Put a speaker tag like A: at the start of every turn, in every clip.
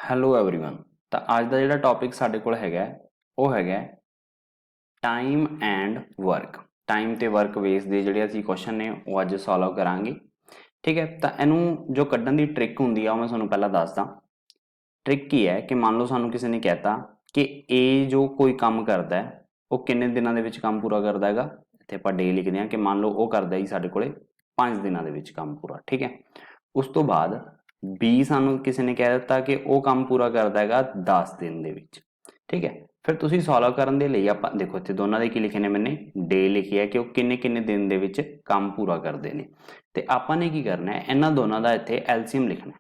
A: Hello everyone. ਤਾਂ ਅੱਜ ਦਾ ਜਿਹੜਾ ਟੌਪਿਕ ਸਾਡੇ ਕੋਲ ਹੈਗਾ ਉਹ ਹੈਗਾ ਟਾਈਮ ਐਂਡ ਵਰਕ। ਟਾਈਮ ਤੇ ਵਰਕ ਬੇਸ ਦੇ ਜਿਹੜੇ ਅਸੀਂ ਕੁਐਸਚਨ ਨੇ ਉਹ ਅੱਜ ਸੋਲਵ ਕਰਾਂਗੇ। ਠੀਕ ਹੈ, ਤਾਂ ਇਹਨੂੰ ਜੋ ਕੱਢਣ ਦੀ ਟ੍ਰਿਕ ਹੁੰਦੀ ਆ ਉਹ ਮੈਂ ਤੁਹਾਨੂੰ ਪਹਿਲਾਂ ਦੱਸਦਾ। ਟ੍ਰਿਕ ਕੀ ਹੈ ਕਿ ਮੰਨ ਲਓ ਸਾਨੂੰ ਕਿਸੇ ਨੇ ਕਹਿਤਾ ਕਿ ਇਹ ਜੋ ਕੋਈ ਕੰਮ ਕਰਦਾ ਹੈ ਉਹ ਕਿੰਨੇ ਦਿਨਾਂ ਦੇ ਵਿੱਚ ਕੰਮ ਪੂਰਾ ਕਰਦਾ ਹੈਗਾ। ਇੱਥੇ ਆਪਾਂ ਡੇ ਲਿਖਦੇ ਹਾਂ ਕਿ ਮੰਨ ਲਓ ਉਹ ਕਰਦਾ ਜੀ ਸਾਡੇ ਕੋਲੇ 5 ਦਿਨਾਂ ਦੇ ਵਿੱਚ ਕੰਮ ਪੂਰਾ। ਠੀਕ ਹੈ, ਉਸ ਤੋਂ ਬਾਅਦ ਬੀ ਸਾਨੂੰ ਕਿਸੇ ਨੇ ਕਹਿ ਦਿੱਤਾ ਕਿ ਉਹ ਕੰਮ ਪੂਰਾ ਕਰਦਾ ਹੈਗਾ 10 ਦਿਨ ਦੇ ਵਿੱਚ। ਠੀਕ ਹੈ, ਫਿਰ ਤੁਸੀਂ ਸੋਲਵ ਕਰਨ ਦੇ ਲਈ ਆਪਾਂ ਦੇਖੋ ਇੱਥੇ ਦੋਨਾਂ ਦੇ ਕੀ ਲਿਖੇ ਨੇ, ਮੈਨੇ ਡੇ ਲਿਖਿਆ ਕਿ ਉਹ ਕਿੰਨੇ ਕਿੰਨੇ ਦਿਨ ਦੇ ਵਿੱਚ ਕੰਮ ਪੂਰਾ ਕਰਦੇ ਨੇ। ਤੇ ਆਪਾਂ ਨੇ ਕੀ ਕਰਨਾ ਹੈ, ਇਹਨਾਂ ਦੋਨਾਂ ਦਾ ਇੱਥੇ ਐਲਸੀਐਮ ਲਿਖਣਾ।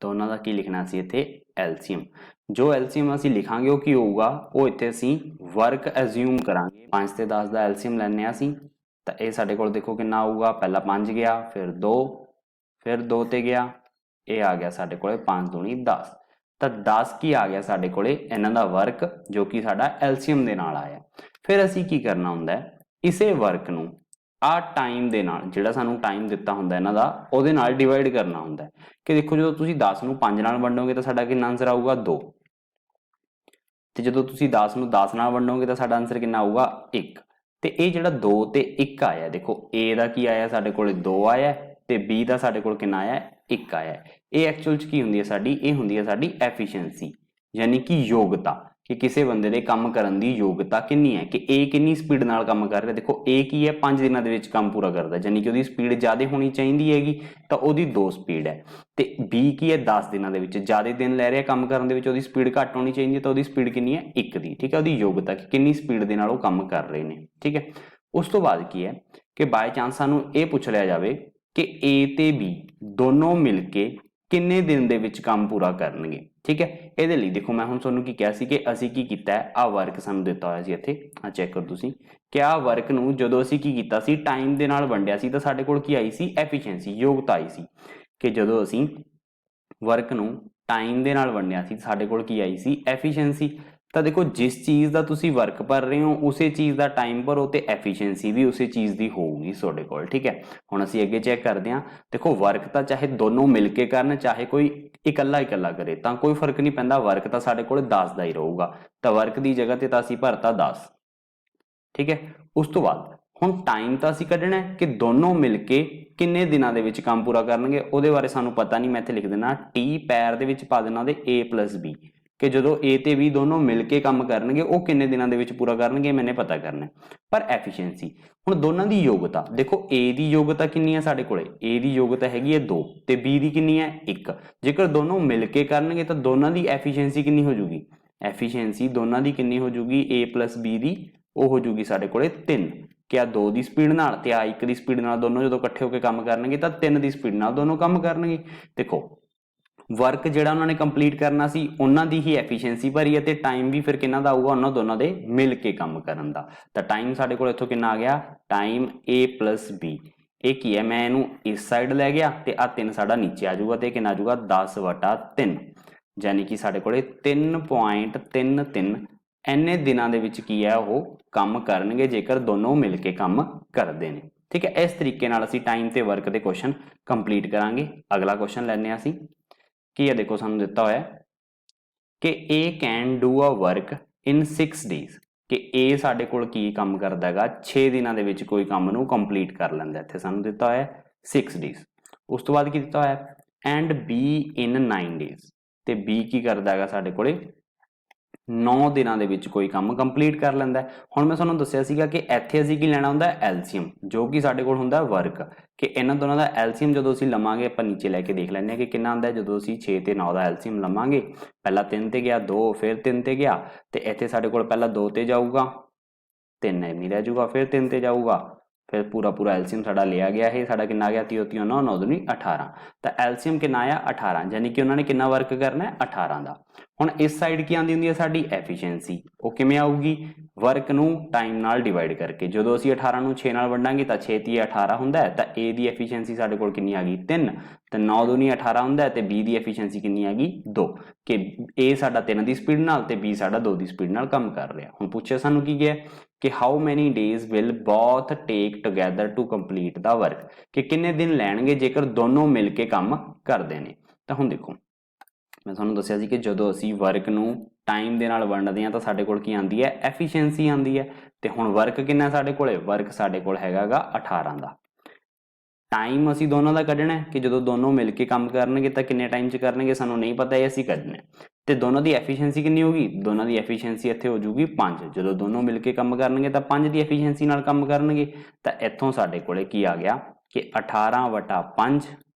A: ਦੋਨਾਂ ਦਾ ਕੀ ਲਿਖਣਾ ਸੀ ਇੱਥੇ ਐਲਸੀਐਮ। ਜੋ ਐਲਸੀਐਮ ਅਸੀਂ ਲਿਖਾਂਗੇ ਉਹ ਕੀ ਹੋਊਗਾ, ਉਹ ਇੱਥੇ ਅਸੀਂ ਵਰਕ ਐਜ਼ਿਊਮ ਕਰਾਂਗੇ। 5 ਤੇ 10 ਦਾ ਐਲਸੀਐਮ ਲੈਣੇ ਆ ਅਸੀਂ, ਤਾਂ ਇਹ ਸਾਡੇ ਕੋਲ ਦੇਖੋ ਕਿੰਨਾ ਆਊਗਾ। ਪਹਿਲਾਂ 5 ਗਿਆ, ਫਿਰ 2, ਫਿਰ 2 ਤੇ ਗਿਆ, ਇਹ ਆ ਗਿਆ ਸਾਡੇ ਕੋਲੇ 5 ਦੂਣੀ 10। ਤਾਂ 10 ਕੀ ਆ ਗਿਆ ਸਾਡੇ ਕੋਲੇ ਇਹਨਾਂ ਦਾ ਵਰਕ, ਜੋ ਕਿ ਸਾਡਾ ਐਲਸੀਐਮ ਦੇ ਨਾਲ ਆਇਆ। ਫਿਰ ਅਸੀਂ ਕੀ ਕਰਨਾ ਹੁੰਦਾ, ਇਸੇ ਵਰਕ ਨੂੰ ਆ ਟਾਈਮ ਦੇ ਨਾਲ, ਜਿਹੜਾ ਸਾਨੂੰ ਟਾਈਮ ਦਿੱਤਾ ਹੁੰਦਾ ਇਹਨਾਂ ਦਾ, ਉਹਦੇ ਨਾਲ ਡਿਵਾਈਡ ਕਰਨਾ ਹੁੰਦਾ। ਕਿ ਦੇਖੋ ਜਦੋਂ ਤੁਸੀਂ 10 ਨੂੰ 5 ਨਾਲ ਵੰਡੋਗੇ ਤਾਂ ਸਾਡਾ ਕਿੰਨਾ ਆਨਸਰ ਆਊਗਾ 2। ਤੇ ਜਦੋਂ ਤੁਸੀਂ 10 ਨੂੰ 10 ਨਾਲ ਵੰਡੋਗੇ ਤਾਂ ਸਾਡਾ ਆਨਸਰ ਕਿੰਨਾ ਆਊਗਾ 1। ਤੇ ਇਹ ਜਿਹੜਾ 2 ਤੇ 1 ਆਇਆ, ਦੇਖੋ A ਦਾ ਕੀ ਆਇਆ ਸਾਡੇ ਕੋਲੇ 2 ਆਇਆ ਤੇ B ਦਾ ਸਾਡੇ ਕੋਲ ਕਿੰਨਾ ਆਇਆ 1 ਆਇਆ। ਇਹ ਐਕਚੁਅਲ ਚ ਕੀ ਹੁੰਦੀ ਹੈ ਸਾਡੀ, ਇਹ ਹੁੰਦੀ ਹੈ ਸਾਡੀ ਐਫੀਸ਼ੀਐਂਸੀ, ਯਾਨੀ ਕਿ ਯੋਗਤਾ, ਕਿ ਕਿਸੇ ਬੰਦੇ ਦੇ ਕੰਮ ਕਰਨ ਦੀ ਯੋਗਤਾ ਕਿੰਨੀ ਹੈ, ਕਿ A ਕਿੰਨੀ ਸਪੀਡ ਨਾਲ ਕੰਮ ਕਰ ਰਿਹਾ। ਦੇਖੋ A ਕੀ ਹੈ 5 ਦਿਨਾਂ ਦੇ ਵਿੱਚ ਕੰਮ ਪੂਰਾ ਕਰਦਾ, ਯਾਨੀ ਕਿ ਉਹਦੀ ਸਪੀਡ ਜ਼ਿਆਦਾ ਹੋਣੀ ਚਾਹੀਦੀ ਹੈਗੀ, ਤਾਂ ਉਹਦੀ 2 ਸਪੀਡ ਹੈ। ਤੇ B ਕੀ ਹੈ 10 ਦਿਨਾਂ ਦੇ ਵਿੱਚ ਜ਼ਿਆਦਾ ਦਿਨ ਲੈ ਰਿਹਾ ਕੰਮ ਕਰਨ ਦੇ ਵਿੱਚ, ਉਹਦੀ ਸਪੀਡ ਘੱਟ ਹੋਣੀ ਚਾਹੀਦੀ ਹੈ, ਤਾਂ ਉਹਦੀ ਸਪੀਡ ਕਿੰਨੀ ਹੈ 1 ਦੀ। ਠੀਕ ਹੈ, ਉਹਦੀ ਯੋਗਤਾ ਕਿ ਕਿੰਨੀ ਸਪੀਡ ਦੇ ਨਾਲ ਉਹ ਕੰਮ ਕਰ ਰਹੇ ਨੇ। ਠੀਕ ਹੈ, ਉਸ ਤੋਂ ਬਾਅਦ ਕੀ ਹੈ ਕਿ ਬਾਈ ਚਾਂਸ ਸਾਨੂੰ ਇਹ ਪੁੱਛ ਲਿਆ ਜਾਵੇ ਕਿ A ਤੇ B ਦੋਨੋਂ ਮਿਲ ਕੇ ਕਿੰਨੇ ਦਿਨ ਦੇ ਵਿੱਚ ਕੰਮ ਪੂਰਾ ਕਰਨਗੇ। ਠੀਕ ਹੈ, ਇਹਦੇ ਲਈ ਦੇਖੋ ਮੈਂ ਹੁਣ ਤੁਹਾਨੂੰ ਕੀ ਕਿਹਾ ਸੀ ਕਿ ਅਸੀਂ ਕੀ ਕੀਤਾ ਹੈ, ਆਹ ਵਰਕ ਸਾਨੂੰ ਦਿੱਤਾ ਹੋਇਆ ਸੀ ਇੱਥੇ, ਆਹ ਚੈੱਕ ਕਰੋ ਤੁਸੀਂ ਕਿ ਆਹ ਵਰਕ ਨੂੰ ਜਦੋਂ ਅਸੀਂ ਕੀ ਕੀਤਾ ਸੀ ਟਾਈਮ ਦੇ ਨਾਲ ਵੰਡਿਆ ਸੀ ਤਾਂ ਸਾਡੇ ਕੋਲ ਕੀ ਆਈ ਸੀ ਐਫੀਸ਼ੀਐਂਸੀ, ਯੋਗਤਾ ਆਈ ਸੀ। ਕਿ ਜਦੋਂ ਅਸੀਂ ਵਰਕ ਨੂੰ ਟਾਈਮ ਦੇ ਨਾਲ ਵੰਡਿਆ ਸੀ ਸਾਡੇ ਕੋਲ ਕੀ ਆਈ ਸੀ ਐਫੀਸ਼ੀਐਂਸੀ। ਤਾਂ ਦੇਖੋ ਜਿਸ ਚੀਜ਼ ਦਾ ਤੁਸੀਂ ਵਰਕ ਭਰ ਰਹੇ ਹੋ ਉਸੇ ਚੀਜ਼ ਦਾ ਟਾਈਮ ਭਰੋ ਤੇ ਐਫੀਸ਼ੀਐਂਸੀ ਵੀ ਉਸੇ ਚੀਜ਼ ਦੀ ਹੋਊਗੀ ਤੁਹਾਡੇ ਕੋਲ। ਠੀਕ ਹੈ, ਹੁਣ ਅਸੀਂ ਅੱਗੇ ਚੈੱਕ ਕਰਦੇ ਹਾਂ। ਦੇਖੋ ਵਰਕ ਤਾਂ ਚਾਹੇ ਦੋਨੋਂ ਮਿਲ ਕੇ ਕਰਨ ਚਾਹੇ ਕੋਈ ਇਕੱਲਾ ਇਕੱਲਾ ਕਰੇ ਤਾਂ ਕੋਈ ਫਰਕ ਨਹੀਂ ਪੈਂਦਾ, ਵਰਕ ਤਾਂ ਸਾਡੇ ਕੋਲ 10 ਦਾ ਹੀ ਰਹੂਗਾ। ਤਾਂ ਵਰਕ ਦੀ ਜਗ੍ਹਾ ਤੇ ਤਾਂ ਅਸੀਂ ਭਰਤਾ 10। ਠੀਕ ਹੈ, ਉਸ ਤੋਂ ਬਾਅਦ ਹੁਣ ਟਾਈਮ ਤਾਂ ਅਸੀਂ ਕੱਢਣਾ ਕਿ ਦੋਨੋਂ ਮਿਲ ਕੇ ਕਿੰਨੇ ਦਿਨਾਂ ਦੇ ਵਿੱਚ ਕੰਮ ਪੂਰਾ ਕਰਨਗੇ, ਉਹਦੇ ਬਾਰੇ ਸਾਨੂੰ ਪਤਾ ਨਹੀਂ। ਮੈਂ ਇੱਥੇ ਲਿਖ ਦੇਣਾ ਟੀ ਪੈਰ ਦੇ ਵਿੱਚ ਪਾ ਦੇਣਾ ਦੇ A+B, ਕਿ ਜਦੋਂ A ਤੇ B ਦੋਨੋਂ ਮਿਲ ਕੇ ਕੰਮ ਕਰਨਗੇ ਉਹ ਕਿੰਨੇ ਦਿਨਾਂ ਦੇ ਵਿੱਚ ਪੂਰਾ ਕਰਨਗੇ ਮੈਨੇ ਪਤਾ ਕਰਨਾ। ਪਰ ਐਫੀਸ਼ੀਐਂਸੀ ਹੁਣ ਦੋਨਾਂ ਦੀ ਯੋਗਤਾ ਦੇਖੋ, A ਦੀ ਯੋਗਤਾ ਕਿੰਨੀ ਹੈ ਸਾਡੇ ਕੋਲੇ, A ਦੀ ਯੋਗਤਾ ਹੈਗੀ ਹੈ 2 ਤੇ B ਦੀ ਕਿੰਨੀ ਹੈ 1। ਜੇਕਰ ਦੋਨੋਂ ਮਿਲ ਕੇ ਕਰਨਗੇ ਤਾਂ ਦੋਨਾਂ ਦੀ ਐਫੀਸ਼ੀਐਂਸੀ ਕਿੰਨੀ ਹੋ ਜੂਗੀ, ਐਫੀਸ਼ੀਐਂਸੀ ਦੋਨਾਂ ਦੀ ਕਿੰਨੀ ਹੋ ਜੂਗੀ A+B ਦੀ, ਉਹ ਹੋ ਜੂਗੀ ਸਾਡੇ ਕੋਲੇ 3। ਕਿ ਆ 2 ਦੀ ਸਪੀਡ ਨਾਲ ਤੇ ਆ 1 ਦੀ ਸਪੀਡ ਨਾਲ ਦੋਨੋਂ ਜਦੋਂ ਇਕੱਠੇ ਹੋ ਕੇ ਕੰਮ ਕਰਨਗੇ ਤਾਂ 3 ਦੀ ਸਪੀਡ ਨਾਲ ਦੋਨੋਂ ਕੰਮ ਕਰਨਗੇ। ਦੇਖੋ ਵਰਕ ਜਿਹੜਾ ਉਹਨਾਂ ਨੇ ਕੰਪਲੀਟ ਕਰਨਾ ਸੀ ਉਹਨਾਂ ਦੀ ਹੀ ਐਫੀਸ਼ੀਐਂਸੀ ਭਰੀ ਹੈ ਤੇ ਟਾਈਮ ਵੀ ਫਿਰ ਕਿੰਨਾ ਦਾ ਆਊਗਾ ਉਹਨਾਂ ਦੋਨਾਂ ਦੇ ਮਿਲ ਕੇ ਕੰਮ ਕਰਨ ਦਾ। ਤਾਂ ਟਾਈਮ ਸਾਡੇ ਕੋਲ ਇੱਥੋਂ ਕਿੰਨਾ ਆ ਗਿਆ, ਟਾਈਮ A+B। ਇਹ ਕੀ ਹੈ, ਮੈਂ ਇਹਨੂੰ ਇਸ ਸਾਈਡ ਲੈ ਗਿਆ ਤੇ ਆ 3 ਸਾਡਾ ਨੀਚੇ ਆ ਜਾਊਗਾ ਤੇ ਕਿੰਨਾ ਆ ਜਾਊਗਾ 10/3, ਯਾਨੀ ਕਿ ਸਾਡੇ ਕੋਲੇ 3.33 ਇੰਨੇ ਦਿਨਾਂ ਦੇ ਵਿੱਚ ਕੀ ਹੈ ਉਹ ਕੰਮ ਕਰਨਗੇ ਜੇਕਰ ਦੋਨੋਂ ਮਿਲ ਕੇ ਕੰਮ ਕਰਦੇ ਨੇ। ਠੀਕ ਹੈ, ਇਸ ਤਰੀਕੇ ਨਾਲ ਅਸੀਂ ਟਾਈਮ ਤੇ ਵਰਕ ਦੇ ਕੁਐਸਚਨ ਕੰਪਲੀਟ ਕਰਾਂਗੇ। ਅਗਲਾ ਕੁਐਸਚਨ ਲੈਣੇ ਆ ਅਸੀਂ, ਕੀ ਹੈ ਦੇਖੋ ਸਾਨੂੰ ਦਿੱਤਾ ਹੋਇਆ ਕਿ A can do a work in 6 days, ਕਿ A ਸਾਡੇ ਕੋਲ ਕੀ ਕੰਮ ਕਰਦਾ ਹੈਗਾ 6 ਦਿਨਾਂ ਦੇ ਵਿੱਚ ਕੋਈ ਕੰਮ ਨੂੰ ਕੰਪਲੀਟ ਕਰ ਲੈਂਦਾ। ਇੱਥੇ ਸਾਨੂੰ ਦਿੱਤਾ ਹੋਇਆ 6 days। ਉਸ ਤੋਂ ਬਾਅਦ ਕੀ ਦਿੱਤਾ ਹੋਇਆ and B in 9 days, ਤੇ B ਕੀ ਕਰਦਾ ਹੈਗਾ ਸਾਡੇ ਕੋਲੇ 9 ਦਿਨਾਂ ਦੇ ਵਿੱਚ ਕੋਈ ਕੰਮ ਕੰਪਲੀਟ ਕਰ ਲੈਂਦਾ। ਹੁਣ ਮੈਂ ਤੁਹਾਨੂੰ ਦੱਸਿਆ ਸੀਗਾ ਕਿ ਇੱਥੇ ਅਸੀਂ ਕੀ ਲੈਣਾ ਹੁੰਦਾ ਐਲਸੀਐਮ, ਜੋ ਕਿ ਸਾਡੇ ਕੋਲ ਹੁੰਦਾ ਵਰਕ, ਕਿ ਇਹਨਾਂ ਦੋਨਾਂ ਦਾ ਐਲਸੀਐਮ ਜਦੋਂ ਅਸੀਂ ਲਵਾਂਗੇ ਆਪਾਂ ਨੀਚੇ ਲੈ ਕੇ ਦੇਖ ਲੈਂਦੇ ਹਾਂ ਕਿ ਕਿੰਨਾ ਆਉਂਦਾ। ਜਦੋਂ ਅਸੀਂ 6 ਤੇ 9 ਦਾ ਐਲਸੀਐਮ ਲਵਾਂਗੇ, ਪਹਿਲਾਂ 3 ਤੇ ਗਿਆ 2, ਫਿਰ 3 ਤੇ ਗਿਆ ਤੇ ਇੱਥੇ ਸਾਡੇ ਕੋਲ ਪਹਿਲਾਂ 2 ਤੇ ਜਾਊਗਾ, 3 ਨਹੀਂ ਰਹਿ ਜਾਊਗਾ, ਫਿਰ 3 ਤੇ ਜਾਊਗਾ, ਫਿਰ ਪੂਰਾ ਐਲਸੀਐਮ ਸਾਡਾ ਲਿਆ ਗਿਆ। ਇਹ ਸਾਡਾ ਕਿੰਨਾ ਆ ਗਿਆ 3 3 9 9 2 18। ਤਾਂ ਐਲਸੀਐਮ ਕਿੰਨਾ ਆਇਆ 18, ਯਾਨੀ ਕਿ ਉਹਨਾਂ ਨੇ ਕਿੰਨਾ ਵਰਕ ਕਰਨਾ 18 ਦਾ। ਹੁਣ ਇਸ ਸਾਈਡ ਕੀ ਆਉਂਦੀ ਹੁੰਦੀ ਹੈ ਸਾਡੀ ਐਫੀਸ਼ੀਐਂਸੀ, ਉਹ ਕਿਵੇਂ ਆਊਗੀ ਵਰਕ ਨੂੰ ਟਾਈਮ ਨਾਲ ਡਿਵਾਈਡ ਕਰਕੇ। ਜਦੋਂ ਅਸੀਂ 18 ਨੂੰ 6 ਨਾਲ ਵੰਡਾਂਗੇ ਤਾਂ 6 ਤੀਏ 18 ਹੁੰਦਾ ਹੈ, ਤਾਂ A ਦੀ ਐਫੀਸ਼ੀਐਂਸੀ ਸਾਡੇ ਕੋਲ ਕਿੰਨੀ ਆ ਗਈ 3, ਤੇ 9 ਦੂਣੀ 18 ਹੁੰਦਾ ਹੈ ਤੇ B ਦੀ ਐਫੀਸ਼ੀਐਂਸੀ ਕਿੰਨੀ ਆ ਗਈ 2, ਕਿ A ਸਾਡਾ 3 ਦੀ ਸਪੀਡ ਨਾਲ ਤੇ B ਸਾਡਾ 2 ਦੀ ਸਪੀਡ ਨਾਲ ਕੰਮ ਕਰ ਰਿਹਾ। ਹੁਣ ਪੁੱਛਿਆ ਸਾਨੂੰ ਕੀ ਗਿਆ ਕਿ how many days will both take together to complete the work, ਕਿ ਕਿੰਨੇ ਦਿਨ ਲੈਣਗੇ ਜੇਕਰ ਦੋਨੋਂ ਮਿਲ ਕੇ ਕੰਮ ਕਰਦੇ ਨੇ। ਤਾਂ ਹੁਣ ਦੇਖੋ मैं तुहानूं दस्सिया सी कि जदों असीं वर्क नूं टाइम दे नाल वंडदे हां तां साडे कोल की आंदी है, एफिशिएंसी आंदी है। ते हुण वर्क किन्ना साडे कोल? वर्क साडे कोल हैगा गा 18 दा। टाइम असीं दोनों का कढ़ना है कि जो दोनों मिल के काम करनगे तो किन्ने टाइम च करनगे सानू नहीं पता, ये असीं कढ़ना है। तो दोनों की एफिशिएंसी कितनी होगी? दोनों की एफिशिएंसी इत्थे हो जूगी 5। जो दोनों मिल के काम करनगे तो 5 की एफिशिएंसी नाल काम करनगे। तो इत्थों साडे कोले की आ गया कि 18/5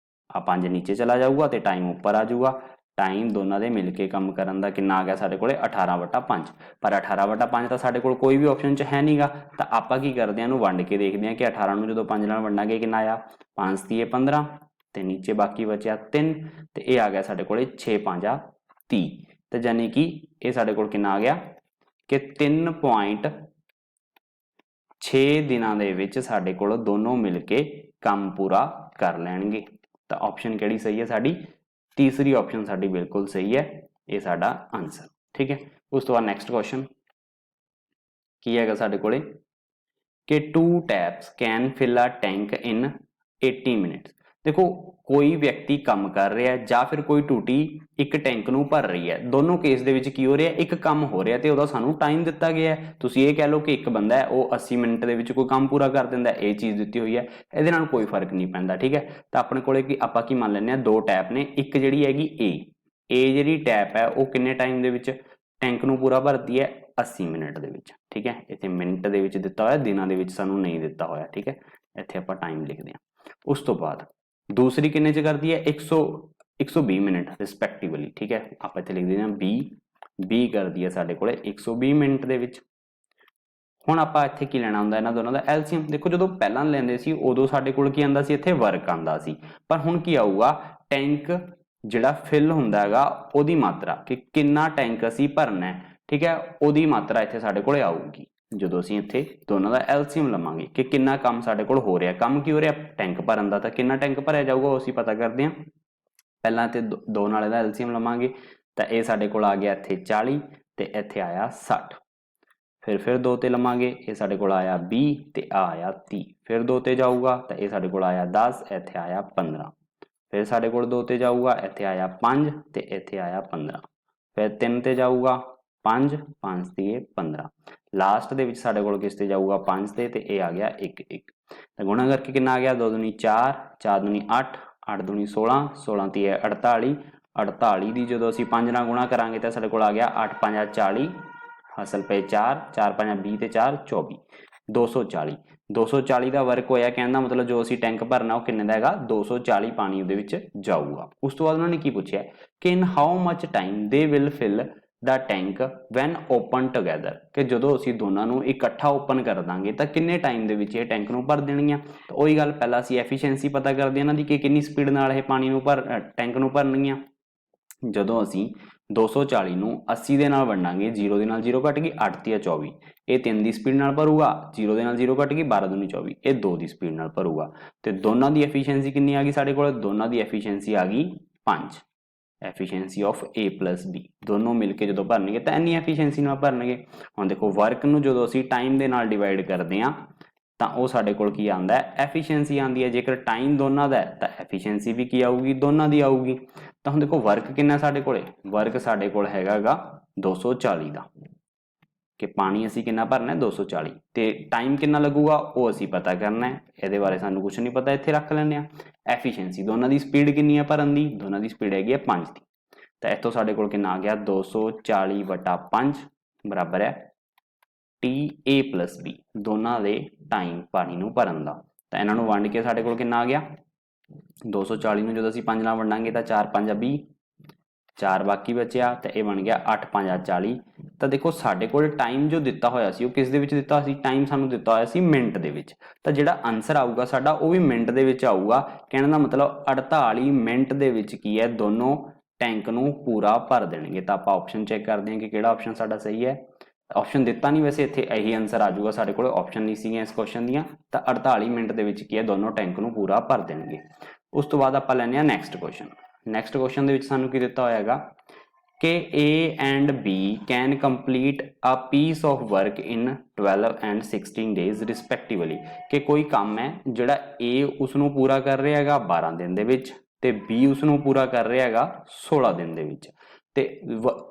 A: आ 5 नीचे चला जाऊगा तो टाइम उपर आ जाऊगा। टाइम दोनों के मिल के काम करन दा कितना आ गया साडे कोले? 18/5। पर 18/5 तो साडे कोल कोई भी ऑप्शन च है नहीं गा। तो आपां की करदे हां, वंड के देखदे हां कि 18 नूं जदों 5 नाल वंडांगे कितना आया? 5 तीए 15 ते नीचे बाकी बचिया 3 ते ये आ गया साडे कोले 6 5 30। तो जानी कि ये साडे कोल कितना आ गया कि 3.6 दिनां दे विच साडे कोल दोनों मिल के काम पूरा कर लैणगे। तो ऑप्शन किहड़ी सही है साडी? तीसरी ऑप्शन साडी बिल्कुल सही है, ये साडा आंसर। ठीक है, उस तो बाद नैक्सट क्वेश्चन की है साडे कोले कि 2 taps can fill a tank in 80 minutes. देखो कोई व्यक्ति काम कर रहा है या फिर कोई टूटी एक टैंक नूं भर रही है, दोनों केस दे विच की हो रहा है? एक काम हो रहा है तो उहदा सानूं टाइम दिता गया है। तुसीं ये कह लो कि एक बंदा है वो 80 मिनट दे विच कोई काम पूरा कर दिंदा है, ये चीज़ दित्ती हुई है, इहदे नाल कोई फर्क नहीं पैंदा। ठीक है, तो अपने कोले की आपां की मान लैंदे हां 2 टैप ने, एक जिहड़ी हैगी ए जिहड़ी टैप है वो किन्ने टाइम दे विच टैंक नूं पूरा भरदी है? 80 मिनट दे विच। ठीक है, इत्थे मिनट दे विच दित्ता होया, दिनां दे विच सानूं नहीं दित्ता होया। ठीक है, इत्थे आपां टाइम लिखदे हां। उस तो बाद दूसरी किन्ने च करदी है? 120 मिनट रिस्पैक्टिवली। ठीक है, आप इत्थे लिख देना बी करदी है साडे कोले 120 मिनट दे विच। हुण आपां इत्थे की लैणा हुंदा इन्हां दोनों दा एलसीएम। देखो जदों पहलां लैंदे सी उदों साडे कोल की आंदा सी? इत्थे वर्क आंदा सी। पर हुण की आऊगा? टैंक जिहड़ा फिल हुंदा हैगा ओहदी मात्रा कि किन्ना टैंक असीं भरना है। ठीक है, ओहदी मात्रा इत्थे साडे कोले आऊगी जदों असीं इत्थे दोनों दा एलसीएम लवांगे कि किन्ना काम साडे कोल हो रिहा। काम की हो रिहा? टैंक भरन दा। तां किन्ना टैंक भरिया जाऊगा वो असीं पता करदे हां। पहलां ते दो नाल इहदा एलसीएम लवांगे तां इह साडे कोल आ गया इत्थे 40 ते इत्थे आया 60। फिर 2 ते लवांगे, ये साडे कोल आया 20 ते आ आया 30। फिर 2 ते जाऊगा तां इह साडे कोल आया 10, इत्थे आया 15। फिर साडे कोल 2 ते जाऊगा, इत्थे आया 5 ते इत्थे आया 15। फिर 3 ते जाऊगा 5 5 तीए 15। लास्ट दे विच साडे कोल किस ते जाऊगा? 5 ते इह आ गया 1 1। तो गुणा करके कितना आ गया? 2 दूनी 4 4 दूनी 8 8 दूनी 16 16 तीए 48 48 दी जदों असीं 5 नाल गुणा करांगे तां साडे कोल आ गया 8 5 40 हासल पे 4 4 5 20 ते 4 24 240। 240 का वर्क होया, कहने का मतलब जो असीं टैंक भरना वो किन्ने दा हैगा? 240 पानी उहदे विच जाऊगा। उस तो बाद उन्होंने की पूछा कि in how much time they will fill the tank when open together, कि जदों असीं दोनों नूं इकट्ठा ओपन कर दांगे तां किन्ने टाइम दे विच इह टैंक नूं भर देणगीआं। तो ਉਹੀ ਗੱਲ ਪਹਿਲਾਂ ਅਸੀਂ एफिशिएंसी पता करदे ਇਹਨਾਂ ਦੀ कि किन्नी स्पीड नाल ਇਹ पानी नूं टैंक नूं भरनगीआं। ਜਦੋਂ ਅਸੀਂ 240 ਨੂੰ 80 ਦੇ ਨਾਲ ਵੰਡਾਂਗੇ, 0 ਦੇ ਨਾਲ 0 ਘਟ ਗਈ 8 ਤੇ 24, ਇਹ 3 ਦੀ ਸਪੀਡ ਨਾਲ ਭਰੂਗਾ, 0 ਦੇ ਨਾਲ 0 ਘਟ ਗਈ 12 दूनी 24, ਇਹ 2 ਦੀ ਸਪੀਡ ਨਾਲ ਭਰੂਗਾ। ਤੇ ਦੋਨਾਂ ਦੀ ਐਫੀਸ਼ੀਐਂਸੀ ਕਿੰਨੀ ਆ ਗਈ ਸਾਡੇ ਕੋਲ? ਦੋਨਾਂ ਦੀ ਐਫੀਸ਼ੀਐਂਸੀ ਆ ਗਈ 5। Efficiency of A plus B दोनों मिलके जो भरनगे तो इन्नी एफिशिएंसी नाल भरनगे। हुण देखो वर्क नूं जो असीं टाइम दे नाल डिवाइड करदे हां तां ओह साडे कोल की आंदा है? एफिशिएंसी आंदी है। जेकर टाइम दोनों दा है तां एफिशिएंसी भी की आऊगी? दोनों दी आऊगी। तां हुण देखो वर्क किन्ना साडे कोले? वर्क साडे कोल हैगा गा 240 दा, कि पानी असीं किन्ना भरना है? 240। ते टाइम किन्ना लगूगा वो असीं पता करना है, इहदे बारे सानूं कुछ नहीं पता, इत्थे रख लैंदे आ। एफिशिएंसी दोनों की स्पीड किन्नी है भरन दी? दोनों की स्पीड हैगी है 5 की। तो इत्थों साडे कोल किन्ना आ गया? 240/5 बराबर है टी ए प्लस बी, दोनों के टाइम पानी नूं भरन दा। तो इन्हां नूं वंड के साडे कोल किन्ना आ गया? 240 नूं जदों असीं 5 नाल वंडांगे तां 4 5 20, 4 बाकी बचिया तो यह बन गया 8 5 40। तो देखो साडे कोल टाइम जो दिता होया सी, किस दे विच दिता सी? टाइम सानू दिता होया सी मिनट दे विच। तो जिहड़ा आंसर आऊगा साडा वो भी मिनट दे विच आऊगा। कहने दा मतलब 48 मिनट दे विच की है दोनों टैंक नूं पूरा भर देणगे। तो आपां ऑप्शन चैक करदे हां कि किहड़ा ऑप्शन साडा सही है। ऑप्शन दिता नहीं, वैसे इत्थे यही आंसर आ जाऊगा साडे कोल, ऑप्शन नहीं सीगीआं इस क्वेश्चन दीआं। तो 48 मिनट दे विच की है दोनों टैंक नूं पूरा भर देणगे। उस तो बाद आपां लैंदे हां नैक्सट क्वेश्चन। नैक्सट क्वेश्चन दे विच सानूं की दिता होया हैगा कि A and B can complete a piece of work in 12 and 16 days respectively, कि कोई काम है जिहड़ा A उसनूं पूरा कर रहा हैगा 12 दिन दे विच ਤੇ B ਉਸਨੂੰ ਪੂਰਾ ਕਰ ਰਿਹਾ ਹੈਗਾ 16 ਦਿਨ ਦੇ ਵਿੱਚ। ਤੇ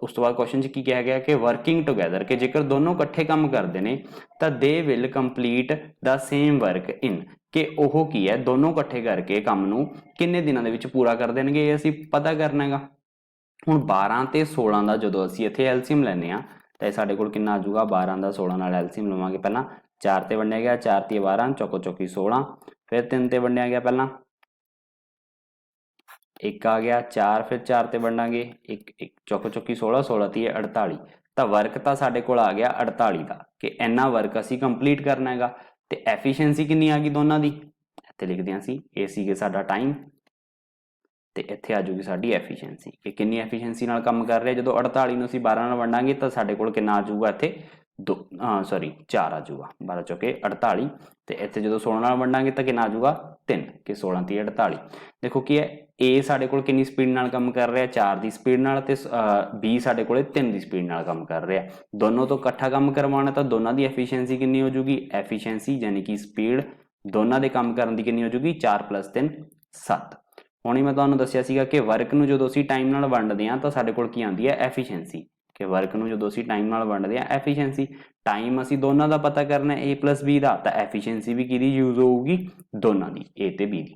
A: ਉਸ ਤੋਂ ਬਾਅਦ ਕੁਐਸਚਨ 'ਚ ਕੀ ਕਿਹਾ ਗਿਆ ਕਿ ਵਰਕਿੰਗ ਟੁਗੇਦਰ, ਕਿ ਜੇਕਰ ਦੋਨੋਂ ਇਕੱਠੇ ਕੰਮ ਕਰਦੇ ਨੇ ਤਾਂ they will complete the same work ਇਨ, ਕਿ ਉਹ ਕੀ ਹੈ ਦੋਨੋਂ ਇਕੱਠੇ ਕਰਕੇ ਕੰਮ ਨੂੰ ਕਿੰਨੇ ਦਿਨਾਂ ਦੇ ਵਿੱਚ ਪੂਰਾ ਕਰ ਦੇਣਗੇ, ਇਹ ਅਸੀਂ ਪਤਾ ਕਰਨਾ ਹੈਗਾ। ਹੁਣ 12 ਤੇ 16 ਦਾ ਜਦੋਂ ਅਸੀਂ ਇੱਥੇ ਐਲਸੀਐਮ ਲੈਂਦੇ ਆ ਤਾਂ ਇਹ ਸਾਡੇ ਕੋਲ ਕਿੰਨਾ ਆ ਜਾਊਗਾ, 12 ਦਾ 16 ਨਾਲ ਐਲਸੀਐਮ ਲਵਾਂਗੇ। ਪਹਿਲਾਂ 4 ਤੇ ਵੰਡਿਆ ਗਿਆ, 4 ਤੇ 12 ਚੌਕੋ ਚੌਕੀ 16, ਫਿਰ 3 ਤੇ ਵੰਡਿਆ ਗਿਆ, ਪਹਿਲਾਂ 1 ਆ ਗਿਆ, 4 ਫਿਰ 4 ਤੇ ਵੰਡਾਂਗੇ, 1 ਚੌਕੋ ਚੌਕੀ 16, 16 ਤੀਏ 48, ਤਾਂ ਵਰਕ ਤਾਂ ਸਾਡੇ ਕੋਲ ਆ ਗਿਆ 48 ਦਾ, ਕਿ ਇੰਨਾ ਵਰਕ ਅਸੀਂ ਕੰਪਲੀਟ ਕਰਨਾ ਹੈਗਾ। ਤੇ ਐਫੀਸ਼ੀਐਂਸੀ ਕਿੰਨੀ ਆ ਗਈ ਦੋਨਾਂ ਦੀ, ਇੱਥੇ ਲਿਖਦੇ ਹਾਂ ਅਸੀਂ, ਇਹ ਸੀਗੇ ਸਾਡਾ ਟਾਈਮ ਤੇ ਇੱਥੇ ਆ ਜੂਗੀ ਸਾਡੀ ਐਫੀਸ਼ੀਐਂਸੀ, ਕਿ ਕਿੰਨੀ ਐਫੀਸ਼ੀਐਂਸੀ ਨਾਲ ਕੰਮ ਕਰ ਰਿਹਾ। ਜਦੋਂ 48 ਨੂੰ ਅਸੀਂ 12 ਨਾਲ ਵੰਡਾਂਗੇ ਤਾਂ ਸਾਡੇ ਕੋਲ ਕਿੰਨਾ ਆ ਜਾਊਗਾ, ਇੱਥੇ 4 ਆ ਜਾਊਗਾ, 12 ਚੌਕੇ 48, ਤੇ ਇੱਥੇ ਜਦੋਂ 16 ਨਾਲ ਵੰਡਾਂਗੇ ਤਾਂ ਕਿੰਨਾ ਆ ਜਾਊਗਾ 3, ਕਿ 16 ਤੀਏ 48। ਦੇਖੋ ਕੀ ਹੈ, A ਸਾਡੇ ਕੋਲ ਕਿੰਨੀ ਸਪੀਡ ਨਾਲ ਕੰਮ ਕਰ ਰਿਹਾ, 4 ਦੀ ਸਪੀਡ ਨਾਲ, ਤੇ B ਸਾਡੇ ਕੋਲੇ 3 ਦੀ ਸਪੀਡ ਨਾਲ ਕੰਮ ਕਰ ਰਿਹਾ। ਦੋਨੋਂ ਤੋਂ ਇਕੱਠਾ ਕੰਮ ਕਰਵਾਉਣਾ ਤਾਂ ਦੋਨਾਂ ਦੀ ਐਫੀਸ਼ੀਐਂਸੀ ਕਿੰਨੀ ਹੋ ਜੂਗੀ, ਐਫੀਸ਼ੀਐਂਸੀ ਯਾਨੀ ਕਿ ਸਪੀਡ ਦੋਨਾਂ ਦੇ ਕੰਮ ਕਰਨ ਦੀ ਕਿੰਨੀ ਹੋ ਜੂਗੀ, 4 + 3 7। ਹੁਣ ਹੀ ਮੈਂ ਤੁਹਾਨੂੰ ਦੱਸਿਆ ਸੀਗਾ ਕਿ ਵਰਕ ਨੂੰ ਜਦੋਂ ਅਸੀਂ ਟਾਈਮ ਨਾਲ ਵੰਡਦੇ ਹਾਂ ਤਾਂ ਸਾਡੇ ਕੋਲ ਕੀ ਆਉਂਦੀ ਹੈ, ਐਫੀਸ਼ੀਐਂਸੀ, ਕਿ ਵਰਕ ਨੂੰ ਜਦੋਂ ਅਸੀਂ ਟਾਈਮ ਨਾਲ ਵੰਡਦੇ ਹਾਂ ਐਫੀਸ਼ੀਐਂਸੀ। ਟਾਈਮ ਅਸੀਂ ਦੋਨਾਂ ਦਾ ਪਤਾ ਕਰਨਾ A + B ਦਾ, ਤਾਂ ਐਫੀਸ਼ੀਐਂਸੀ ਵੀ ਕਿਹਦੀ ਯੂਜ਼ ਹੋਊਗੀ, ਦੋਨਾਂ ਦੀ, A ਤੇ B ਦੀ।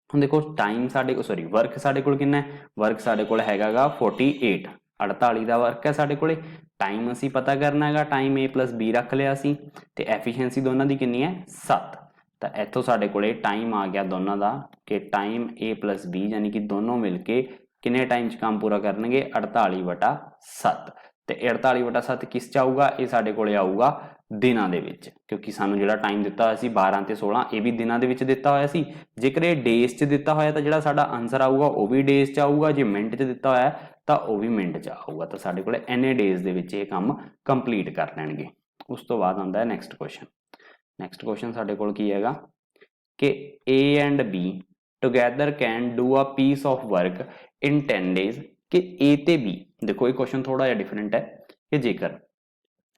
A: ਹੁਣ ਦੇਖੋ ਟਾਈਮ ਸਾਡੇ ਕੋਲ ਵਰਕ ਸਾਡੇ ਕੋਲ ਕਿੰਨਾ ਹੈ, ਵਰਕ ਸਾਡੇ ਕੋਲ ਹੈਗਾ ਗਾ 48, 48 ਦਾ ਵਰਕ ਹੈ ਸਾਡੇ ਕੋਲੇ। ਟਾਈਮ ਅਸੀਂ ਪਤਾ ਕਰਨਾ ਹੈਗਾ, ਟਾਈਮ A + B ਰੱਖ ਲਿਆ ਅਸੀਂ, ਤੇ ਐਫੀਸ਼ੀਐਂਸੀ ਦੋਨਾਂ ਦੀ ਕਿੰਨੀ ਹੈ 7। ਤਾਂ ਇੱਥੋਂ ਸਾਡੇ ਕੋਲੇ ਟਾਈਮ ਆ ਗਿਆ ਦੋਨਾਂ ਦਾ, ਕਿ ਟਾਈਮ A + B ਯਾਨੀ ਕਿ ਦੋਨੋਂ ਮਿਲ ਕੇ ਕਿੰਨੇ ਟਾਈਮ 'ਚ ਕੰਮ ਪੂਰਾ ਕਰਨਗੇ, 48/7। ਤੇ 48/7 ਕਿਸ 'ਚ ਆਊਗਾ, ਇਹ ਸਾਡੇ ਕੋਲੇ ਆਊਗਾ ਦਿਨਾਂ ਦੇ ਵਿੱਚ, ਕਿਉਂਕਿ ਸਾਨੂੰ ਜਿਹੜਾ ਟਾਈਮ ਦਿੱਤਾ ਹੋਇਆ ਸੀ 12 ਤੇ 16 ਇਹ ਵੀ ਦਿਨਾਂ ਦੇ ਵਿੱਚ ਦਿੱਤਾ ਹੋਇਆ ਸੀ। ਜੇਕਰ ਇਹ ਡੇਜ਼ 'ਚ ਦਿੱਤਾ ਹੋਇਆ ਤਾਂ ਜਿਹੜਾ ਸਾਡਾ ਆਨਸਰ ਆਊਗਾ ਉਹ ਵੀ ਡੇਜ਼ 'ਚ ਆਊਗਾ, ਜੇ ਮਿੰਟ 'ਚ ਦਿੱਤਾ ਹੋਇਆ ਤਾਂ ਉਹ ਵੀ ਮਿੰਟ 'ਚ ਆਊਗਾ। ਤਾਂ ਸਾਡੇ ਕੋਲੇ ਇੰਨੇ ਡੇਜ਼ ਦੇ ਵਿੱਚ ਇਹ ਕੰਮ ਕੰਪਲੀਟ ਕਰ ਲੈਣਗੇ। ਉਸ ਤੋਂ ਬਾਅਦ ਆਉਂਦਾ ਹੈ ਨੈਕਸਟ ਕੁਐਸਚਨ। ਨੈਕਸਟ ਕੁਐਸਚਨ ਸਾਡੇ ਕੋਲ ਕੀ ਹੈਗਾ ਕਿ A and B together can do a piece of work in 10 days, ਕਿ A ਤੇ B, ਦੇਖੋ ਇਹ ਕੁਐਸਚਨ ਥੋੜਾ ਜਿਹਾ ਡਿਫਰੈਂਟ ਹੈ, ਕਿ ਜੇਕਰ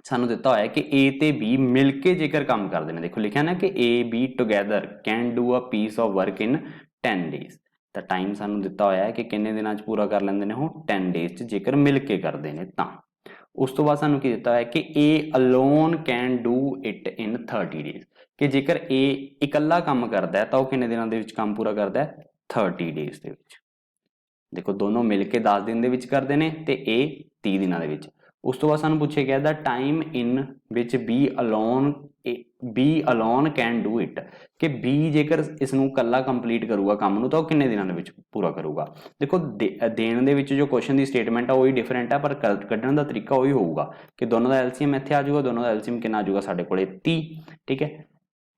A: ਸਾਨੂੰ ਦਿੱਤਾ ਹੋਇਆ ਕਿ A ਤੇ B ਮਿਲ ਕੇ ਜੇਕਰ ਕੰਮ ਕਰਦੇ ਨੇ, ਦੇਖੋ ਲਿਖਿਆ ਨਾ ਕਿ A B together can do a piece of work in 10 days, ਤਾਂ ਟਾਈਮ ਸਾਨੂੰ ਦਿੱਤਾ ਹੋਇਆ ਹੈ ਕਿ ਕਿੰਨੇ ਦਿਨਾਂ 'ਚ ਪੂਰਾ ਕਰ ਲੈਂਦੇ ਨੇ ਉਹ, 10 days 'ਚ ਜੇਕਰ ਮਿਲ ਕੇ ਕਰਦੇ ਨੇ ਤਾਂ। ਉਸ ਤੋਂ ਬਾਅਦ ਸਾਨੂੰ ਕੀ ਦਿੱਤਾ ਹੋਇਆ ਕਿ A alone can do it in 30 days, ਕਿ ਜੇਕਰ A ਇਕੱਲਾ ਕੰਮ ਕਰਦਾ ਹੈ ਤਾਂ ਉਹ ਕਿੰਨੇ ਦਿਨਾਂ ਦੇ ਵਿੱਚ ਕੰਮ ਪੂਰਾ ਕਰਦਾ ਹੈ, 30 days ਦੇ ਵਿੱਚ। ਦੇਖੋ ਦੋਨੋਂ ਮਿਲ ਕੇ 10 ਦਿਨ ਦੇ ਵਿੱਚ ਕਰਦੇ ਨੇ ਤੇ A 30 ਦਿਨਾਂ ਦੇ ਵਿੱਚ। ਉਸ ਤੋਂ ਬਾਅਦ ਸਾਨੂੰ ਪੁੱਛਿਆ ਗਿਆ ਦਾ ਟਾਈਮ ਇਨ ਵਿੱਚ B alone can do it, ਕਿ B ਜੇਕਰ ਇਸ ਨੂੰ ਇਕੱਲਾ ਕੰਪਲੀਟ ਕਰੂਗਾ ਕੰਮ ਨੂੰ ਤਾਂ ਉਹ ਕਿੰਨੇ ਦਿਨਾਂ ਦੇ ਵਿੱਚ ਪੂਰਾ ਕਰੂਗਾ। ਦੇਖੋ ਦੇਣ ਦੇ ਵਿੱਚ ਜੋ ਕੁਐਸਚਨ ਦੀ ਸਟੇਟਮੈਂਟ ਆ ਉਹੀ ਡਿਫਰੈਂਟ ਆ, ਪਰ ਕੱਢਣ ਦਾ ਤਰੀਕਾ ਉਹੀ ਹੋਊਗਾ ਕਿ ਦੋਨੋਂ ਦਾ ਐਲਸੀਐਮ ਇੱਥੇ ਆ ਜਾਊਗਾ, ਦੋਨੋਂ ਦਾ ਐਲਸੀਐਮ ਕਿੰਨਾ ਆ ਜਾਊਗਾ ਸਾਡੇ ਕੋਲੇ 30, ਠੀਕ ਹੈ।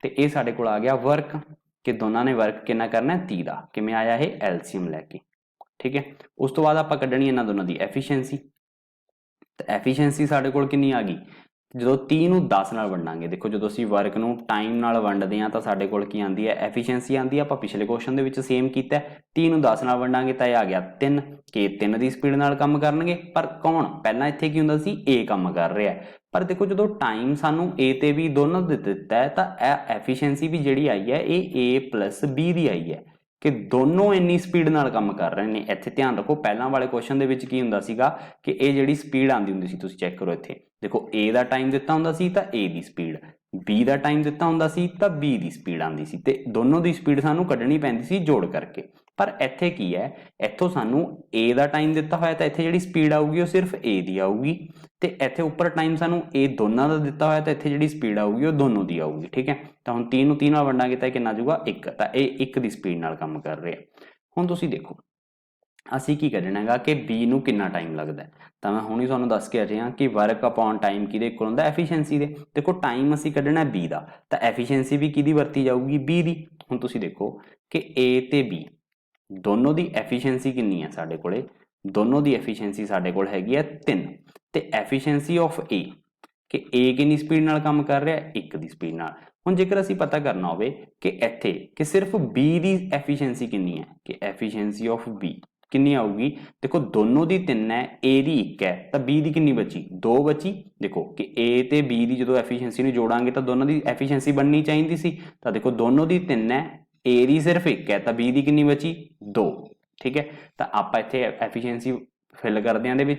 A: ਤੇ ਇਹ ਸਾਡੇ ਕੋਲ ਆ ਗਿਆ ਵਰਕ, ਕਿ ਦੋਨਾਂ ਨੇ ਵਰਕ ਕਿੰਨਾ ਕਰਨਾ 30 ਦਾ, ਕਿਵੇਂ ਆਇਆ ਇਹ ਐਲਸੀਐਮ ਲੈ ਕੇ, ਠੀਕ ਹੈ। ਉਸ ਤੋਂ ਬਾਅਦ ਆਪਾਂ ਕੱਢਣੀ ਇਹਨਾਂ ਦੋਨਾਂ ਦੀ ਐਫੀਸ਼ੀਐਂਸੀ, ਤਾਂ ਐਫੀਸ਼ੀਐਂਸੀ ਸਾਡੇ ਕੋਲ ਕਿੰਨੀ ਆ ਗਈ, ਜਦੋਂ 30 ਨੂੰ 10 ਨਾਲ ਵੰਡਾਂਗੇ, ਦੇਖੋ ਜਦੋਂ ਅਸੀਂ ਵਰਕ ਨੂੰ ਟਾਈਮ ਨਾਲ ਵੰਡਦੇ ਹਾਂ ਤਾਂ ਸਾਡੇ ਕੋਲ ਕੀ ਆਉਂਦੀ ਹੈ, ਐਫੀਸ਼ੀਐਂਸੀ ਆਉਂਦੀ ਹੈ। ਆਪਾਂ ਪਿਛਲੇ ਕੁਐਸਚਨ ਦੇ ਵਿੱਚ ਸੇਮ ਕੀਤਾ, 30 ਨੂੰ 10 ਨਾਲ ਵੰਡਾਂਗੇ ਤਾਂ ਇਹ ਆ ਗਿਆ 3, ਕਿ 3 ਦੀ ਸਪੀਡ ਨਾਲ ਕੰਮ ਕਰਨਗੇ। ਪਰ ਕੌਣ, ਪਹਿਲਾਂ ਇੱਥੇ ਕੀ ਹੁੰਦਾ ਸੀ A ਕੰਮ ਕਰ ਰਿਹਾ, ਪਰ ਦੇਖੋ ਜਦੋਂ ਟਾਈਮ ਸਾਨੂੰ A ਤੇ B ਦੋਨੋਂ ਦੇ ਦਿੱਤਾ ਹੈ ਤਾਂ ਇਹ ਐਫੀਸ਼ੀਐਂਸੀ ਵੀ ਜਿਹੜੀ ਆਈ ਹੈ ਇਹ A + B ਦੀ ਆਈ ਹੈ, ਕਿ ਦੋਨੋਂ ਇੰਨੀ ਸਪੀਡ ਨਾਲ ਕੰਮ ਕਰ ਰਹੇ ਨੇ। ਇੱਥੇ ਧਿਆਨ ਰੱਖੋ ਪਹਿਲਾਂ ਵਾਲੇ ਕੁਐਸਚਨ ਦੇ ਵਿੱਚ ਕੀ ਹੁੰਦਾ ਸੀਗਾ ਕਿ ਇਹ ਜਿਹੜੀ ਸਪੀਡ ਆਉਂਦੀ ਹੁੰਦੀ ਸੀ, ਤੁਸੀਂ ਚੈੱਕ ਕਰੋ ਇੱਥੇ ਦੇਖੋ A ਦਾ ਟਾਈਮ ਦਿੱਤਾ ਹੁੰਦਾ ਸੀ ਤਾਂ A the speed, B the time ਦਿੱਤਾ ਹੁੰਦਾ ਸੀ ਤਾਂ B ਦੀ ਸਪੀਡ ਆਉਂਦੀ ਸੀ, ਤੇ ਦੋਨੋਂ ਦੀ ਸਪੀਡ ਸਾਨੂੰ ਕੱਢਣੀ ਪੈਂਦੀ ਸੀ ਜੋੜ ਕਰਕੇ। ਪਰ ਇੱਥੇ ਕੀ ਹੈ, ਇੱਥੋਂ ਸਾਨੂੰ A ਦਾ ਟਾਈਮ ਦਿੱਤਾ ਹੋਇਆ ਤਾਂ ਇੱਥੇ ਜਿਹੜੀ ਸਪੀਡ ਆਊਗੀ ਉਹ ਸਿਰਫ A ਦੀ ਆਊਗੀ, ਤੇ ਇੱਥੇ ਉੱਪਰ ਟਾਈਮ ਸਾਨੂੰ A ਦੋਨਾਂ ਦਾ ਦਿੱਤਾ ਹੋਇਆ ਤਾਂ ਇੱਥੇ ਜਿਹੜੀ ਸਪੀਡ ਆਊਗੀ ਉਹ ਦੋਨੋਂ ਦੀ ਆਊਗੀ, ਠੀਕ ਹੈ। ਤਾਂ ਹੁਣ 30 ਨੂੰ 30 ਨਾਲ ਵੰਡਾਂਗੇ ਤਾਂ ਕਿੰਨਾ ਆਜੂਗਾ 1, ਤਾਂ ਇਹ 1 ਦੀ ਸਪੀਡ ਨਾਲ ਕੰਮ ਕਰ ਰਿਹਾ। ਹੁਣ ਤੁਸੀਂ ਦੇਖੋ ਅਸੀਂ ਕੀ ਕੱਢਣਾ ਹੈਗਾ ਕਿ B ਨੂੰ ਕਿੰਨਾ ਟਾਈਮ ਲੱਗਦਾ, ਤਾਂ ਮੈਂ ਹੁਣੀ ਤੁਹਾਨੂੰ ਦੱਸ ਕੇ ਰਿਹਾ ਕਿ ਵਰਕ ਅਪੋਨ ਟਾਈਮ ਕਿਹਦੇ ਇਕੁਅਲ ਹੁੰਦਾ, ਐਫੀਸ਼ੀਐਂਸੀ ਦੇ। ਦੇਖੋ ਟਾਈਮ ਅਸੀਂ ਕੱਢਣਾ B ਦਾ, ਤਾਂ ਐਫੀਸ਼ੀਐਂਸੀ ਵੀ ਕਿਹਦੀ ਵਰਤੀ ਜਾਊਗੀ, B ਦੀ। ਹੁਣ ਤੁਸੀਂ ਦੇਖੋ ਕਿ A ਤੇ B ਦੋਨੋਂ ਦੀ ਐਫੀਸ਼ੀਐਂਸੀ ਕਿੰਨੀ ਹੈ ਸਾਡੇ ਕੋਲੇ, ਦੋਨੋਂ ਦੀ ਐਫੀਸ਼ੀਐਂਸੀ ਸਾਡੇ ਕੋਲ ਹੈਗੀ ਹੈ 3, ਤੇ ਐਫੀਸ਼ੀਐਂਸੀ ਆਫ A, ਕਿ A ਕਿੰਨੀ ਸਪੀਡ ਨਾਲ ਕੰਮ ਕਰ ਰਿਹਾ, 1 ਦੀ ਸਪੀਡ ਨਾਲ। ਹੁਣ ਜੇਕਰ ਅਸੀਂ ਪਤਾ ਕਰਨਾ ਹੋਵੇ ਕਿ ਇੱਥੇ ਕਿ ਸਿਰਫ B ਦੀ ਐਫੀਸ਼ੀਐਂਸੀ ਕਿੰਨੀ ਹੈ, ਕਿ ਐਫੀਸ਼ੀਐਂਸੀ ਆਫ B ਕਿੰਨੀ ਆਊਗੀ, ਦੇਖੋ ਦੋਨੋਂ ਦੀ 3 ਹੈ, A ਦੀ 1 ਹੈ, ਤਾਂ B ਦੀ ਕਿੰਨੀ ਬਚੀ, 2 ਬਚੀ। ਦੇਖੋ ਕਿ A ਤੇ B ਦੀ ਜਦੋਂ ਐਫੀਸ਼ੀਐਂਸੀ ਨੂੰ ਜੋੜਾਂਗੇ ਤਾਂ ਦੋਨੋਂ ਦੀ ਐਫੀਸ਼ੀਐਂਸੀ ਬਣਨੀ ਚਾਹੀਦੀ ਸੀ, ਤਾਂ ਦੇਖੋ ਦੋਨੋਂ ਦੀ 3 ਹੈ, ए दी सिर्फ 1 है तो बी दी कितनी बची 2, ठीक है। तो आप इत्थे एफिशिएंसी फिल करते हैं दे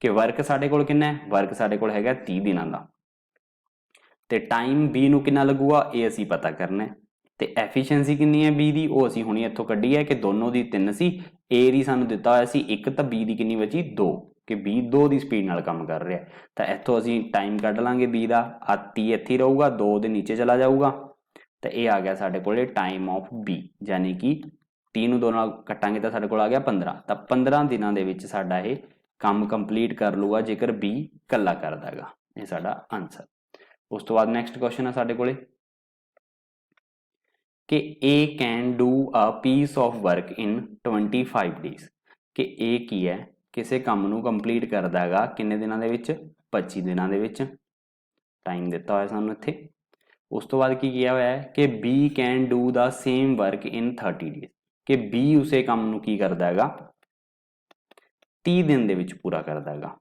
A: कि वर्क साडे कोल कितना है, वर्क साडे कोल हैगा 30 दिनों का, तो टाइम बी नूं कितना लगूगा ये असीं पता करना है। तो एफिशिएंसी कितनी है बी दी वो असीं हुणी इत्थों कड्ढी है कि दोनों दी 3 सी, ए दी सानूं दिता होया सी 1 तो बी दी कितनी बची 2, कि बी 2 की स्पीड नाल काम कर रहा है। तो इत्थों असीं टाइम कढ लांगे बी दा, 30 इत्थे रहूगा, 2 दे नीचे चला जाऊगा, तो ये आ गया साडे कोले टाइम ऑफ बी, यानी कि 30 नूं 2 नाल कट्टांगे तो साडे कोल आ गया 15। तो 15 दिनां दे विच साडा ये काम कंप्लीट कर लूगा जेकर बी कल्ला करदा हैगा, ये साडा आंसर। उस तो बाद नैक्सट क्वेश्चन है साडे कोले कि A can do a piece of work in 25 days, कि ए की है किसी काम नूं कंप्लीट करदा हैगा किन्ने दिनां दे विच 25 दिनां दे विच, टाइम दिता होया सानूं इत्थे। उस तो बाद की किया हुआ है कि B can do the same work in 30 days, कि बी उसे काम नूं की करदा हैगा 30 दिन दे विच पूरा करदा हैगा।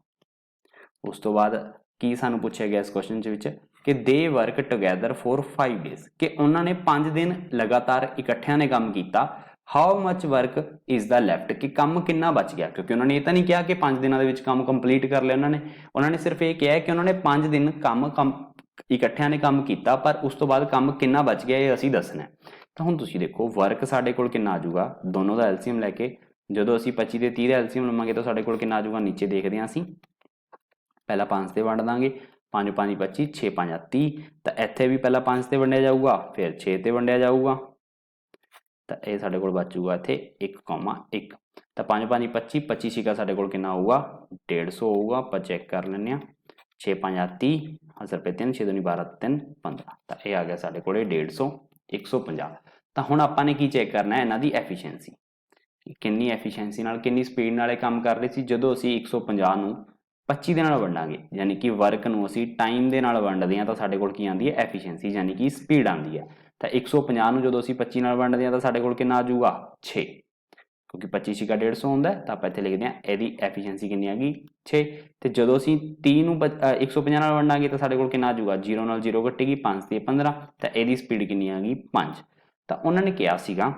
A: उस तो बाद की सानूं पुछया गया इस क्वेश्चन विच कि they work together for 5 days, कि उन्होंने 5 दिन लगातार इकट्ठिया ने काम किया, how much work is the left, कि काम कितना बच गया, क्योंकि उन्होंने ये तो नहीं कहा कि 5 दिनों के काम कंप्लीट कर लिया, उन्होंने सिर्फ ये कहा कि उन्होंने 5 दिन काम इकट्ठिया ने काम किया, पर उस तो बाद काम कितना बच गया ये असीं दसना है। तो हुण तुसीं देखो वर्क साडे कोल कितना आ जाऊगा, दोनों का एलसीएम लैके जो असीं 25 ते 30 का एलसीएम लवांगे तो साडे कोल कितना आ जाऊगा, नीचे देखते हैं असीं पहला 5 से वंड दांगे, 5 5 25, 6 5 30, तो इत्थे भी पहला 5 से वंडिया जाऊगा फिर 6 से वंडिया जाऊगा, तो ये साडे कोल बचूगा इत्थे 1,1, तो 5 5 25, 25 छिका साडे कोल कितना होऊगा 150 होऊगा, आपां चेक कर लैंदे आ, 6 5 30, 10 रुपए 3, 6 दूनी 12, 3 15, तो ये आ गया साडे कोले 150 150। तो हुण आपां ने की चेक करना है इन्हां दी एफिशिएंसी, किन्नी एफिशिएंसी नाल किन्नी स्पीड नाल काम कर रहे सी जदों असीं 150 नूं 25 ਦੇ ਨਾਲ ਵੰਡਾਂਗੇ, यानी कि वर्क ਨੂੰ ਅਸੀਂ टाइम ਦੇ ਨਾਲ ਵੰਡਦੇ ਹਾਂ ਤਾਂ ਸਾਡੇ ਕੋਲ ਕੀ ਆਂਦੀ ਹੈ ਐਫੀਸ਼ੀਐਂਸੀ, यानी कि स्पीड ਆਂਦੀ ਹੈ। ਤਾਂ 150 ਨੂੰ ਜਦੋਂ ਅਸੀਂ 25 ਨਾਲ ਵੰਡਦੇ ਹਾਂ ਤਾਂ ਸਾਡੇ ਕੋਲ ਕਿੰਨਾ ਆ ਜਾਊਗਾ 6, क्योंकि 25 का 150 ਹੁੰਦਾ ਹੈ, ਤਾਂ ਆਪਾਂ ਇੱਥੇ ਲਿਖਦੇ ਹਾਂ ਇਹਦੀ ਐਫੀਸ਼ੀਐਂਸੀ ਕਿੰਨੀ ਆ ਗਈ 6। ਤੇ ਜਦੋਂ ਅਸੀਂ 30 ਨੂੰ 150 ਨਾਲ ਵੰਡਾਂਗੇ ਤਾਂ ਸਾਡੇ ਕੋਲ ਕਿੰਨਾ ਆ ਜਾਊਗਾ 0 ਨਾਲ 0 ਕੱਟੇਗੀ 5 ਤੇ 15, ਤਾਂ ਇਹਦੀ ਸਪੀਡ ਕਿੰਨੀ ਆ ਗਈ 5। ਤਾਂ ਉਹਨਾਂ ਨੇ ਕਿਹਾ ਸੀਗਾ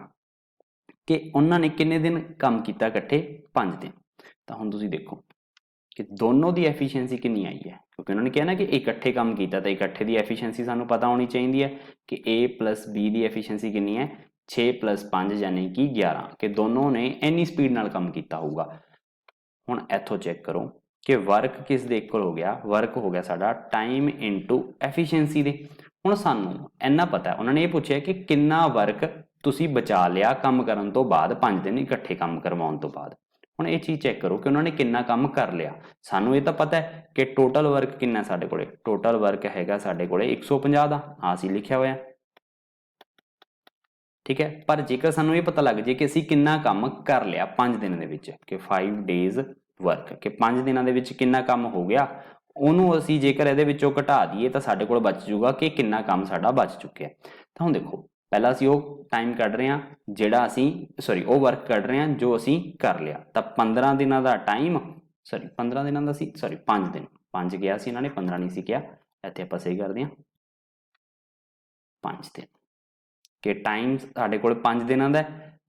A: ਕਿ ਉਹਨਾਂ ਨੇ ਕਿੰਨੇ ਦਿਨ ਕੰਮ ਕੀਤਾ ਇਕੱਠੇ 5 दिन। ਤਾਂ ਹੁਣ ਤੁਸੀਂ ਦੇਖੋ कि दोनों की एफिशिएंसी कितनी आई है, क्योंकि उन्होंने कहा ना कि इकट्ठे काम किया तो इकट्ठे की एफिशिएंसी सानू पता होनी चाहिए है कि ए प्लस बी की एफिशिएंसी कितनी है 6 + 5 यानी कि 11, कि दोनों ने इन्नी स्पीड नाल काम किया होगा। हुण इत्थों चेक करो कि वर्क किस दे इक्वल हो गया, वर्क हो गया साडा टाइम इंटू एफिशिएंसी दे। हुण सानू इन्ना पता है, उन्होंने ये पूछा कि कितना वर्क तुसीं बचा लिया काम करन तो बाद 5 दिन इकट्ठे काम करवाउण तो बाद। ਹੁਣ ਇਹ ਚੀਜ਼ ਚੈੱਕ ਕਰੋ ਕਿ ਉਹਨਾਂ ਨੇ ਕਿੰਨਾ ਕੰਮ ਕਰ ਲਿਆ। ਸਾਨੂੰ ਇਹ ਤਾਂ ਪਤਾ ਹੈ ਕਿ ਟੋਟਲ ਵਰਕ ਕਿੰਨਾ ਸਾਡੇ ਕੋਲੇ, ਟੋਟਲ ਵਰਕ ਹੈਗਾ ਸਾਡੇ ਕੋਲੇ 150 ਦਾ, ਆ ਅਸੀਂ ਲਿਖਿਆ ਹੋਇਆ, ਠੀਕ ਹੈ। ਪਰ ਜੇਕਰ ਸਾਨੂੰ ਇਹ ਪਤਾ ਲੱਗ ਜੇ ਕਿ ਅਸੀਂ ਕਿੰਨਾ ਕੰਮ ਕਰ ਲਿਆ 5 ਦਿਨ ਦੇ ਵਿੱਚ, ਕਿ 5 ਡੇਜ਼ ਵਰਕ, ਕਿ 5 ਦਿਨਾਂ ਦੇ ਵਿੱਚ ਕਿੰਨਾ ਕੰਮ ਹੋ ਗਿਆ, ਉਹਨੂੰ ਅਸੀਂ ਜੇਕਰ ਇਹਦੇ ਵਿੱਚੋਂ ਘਟਾ ਦਈਏ ਤਾਂ ਸਾਡੇ ਕੋਲ ਬਚ ਜੂਗਾ ਕਿ ਕਿੰਨਾ ਕੰਮ ਸਾਡਾ ਬਚ ਚੁੱਕਿਆ। ਤਾਂ ਹੁਣ ਦੇਖੋ पहला असीं वो टाइम कढ़ रहे हैं जिहड़ा असीं सॉरी वो वर्क कढ़ रहे हैं जो असीं कर लिया, तो 15 दिनों का टाइम सॉरी 15 दिनों का सी सॉरी 5 दिन 5 गया सी, इन्होंने 15 नहीं सी किया, इत्थे आपां सही करदे हां 5 दिन, कि टाइम साडे कोल 5 दिनों का,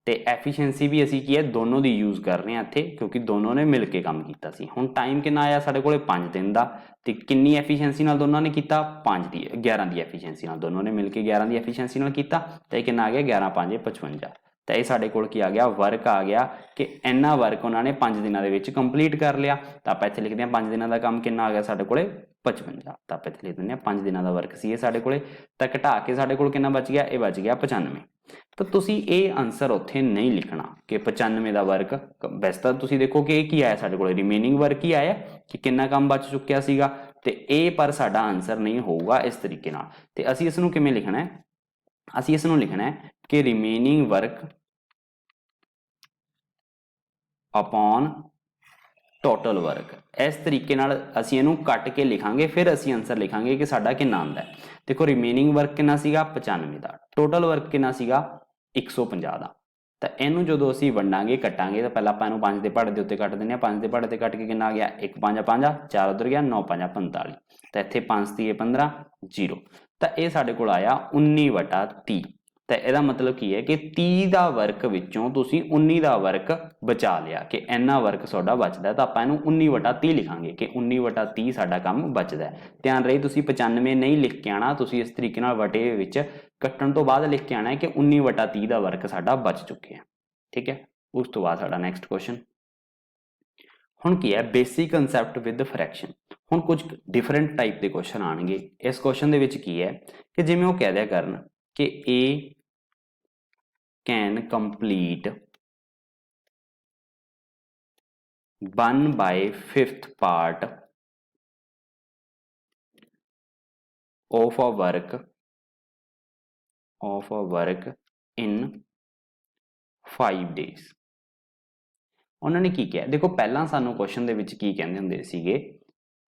A: तो एफिशिएंसी भी असीं की है दोनों की यूज़ कर रहे हैं इत्थे, क्योंकि दोनों ने मिल के काम किया सी। हुण टाइम कितना आया साडे कोल 5 दिन का, तो किन्नी एफिशिएंसी नाल दोनों ने किया 5 की 11 की एफिशिएंसी नाल, दोनों ने मिलकर 11 की एफिशिएंसी नाल किया, तो ये कितना आ गया 11 5 55, तो ये साडे कोल की आ गया वर्क आ गया कि इन्ना वर्क उन्होंने 5 दिनों के विच कंप्लीट कर लिया। तो आप इत्थे लिखते हैं 5 दिनों का काम कितना आ गया साडे कोले 55, तो आप इत्थे लिख दिंदे हां 5 दिनों का वर्क सी साडे कोले, तो घटा के साडे कोल कितना बच गया, ये बच गया 95। तो तुसी ये आंसर उत्थे नहीं लिखना कि 95 का वर्क, वैसे तो तुसी देखो कि की आया साडे कोल रिमेनिंग वर्क ही आया कि कितना काम बच चुकिया सीगा, ते ए पर साडा आंसर नहीं होगा इस तरीके नाल। ते असीं इस नूं किवें लिखना है, असीं इस नूं लिखना है कि remaining work upon total work, इस तरीके नाल असीं इहनूं कट के लिखांगे, फिर असीं आंसर लिखांगे कि साडा कितना आंदा है। देखो रिमेनिंग वर्क कितना सीगा 95 का, टोटल वर्क कितना सीगा 150 का, तो इहनूं जदों असीं वंडांगे कटांगे, तो पहलां आपां इहनूं 5 दे पहाड़े दे उत्ते कट दिंदे हां, 5 दे पहाड़े ते कट के कितना आ गया 1 5 5, 4 उधर गया 9 5 45, तो इत्थे 5 3 15 0, तो यह साडे कोल आया 19/30। तो यदा मतलब की है कि 30 का वर्क विचों तुसी 19 का वर्क बचा लिया कि इन्ना वर्क साडा बचदा है, तो आपां इहनूं 19/30 लिखांगे कि 19/30 साडा काम बचदा है। ध्यान रहे तुसी 95 नहीं लिख के आना, तुसी इस तरीके नाल वटे विच कट्टण तो बाद लिख के आना है कि 19/30 का वर्क साडा बच चुके हैं। ठीक है, उस तो बाद साडा नैक्सट क्वेश्चन हुण की है बेसिक कंसैप्ट विद फ्रैक्शन। हुण कुछ डिफरेंट टाइप के क्वेश्चन आएंगे इस क्वेश्चन दे विच की है कि जिवें वो कह दिया करन कि A can complete 1/5 part of a work in 5 days। उन्होंने की किया देखो पहला सानू क्वेश्चन दे विच की कहंदे हुंदे सीगे,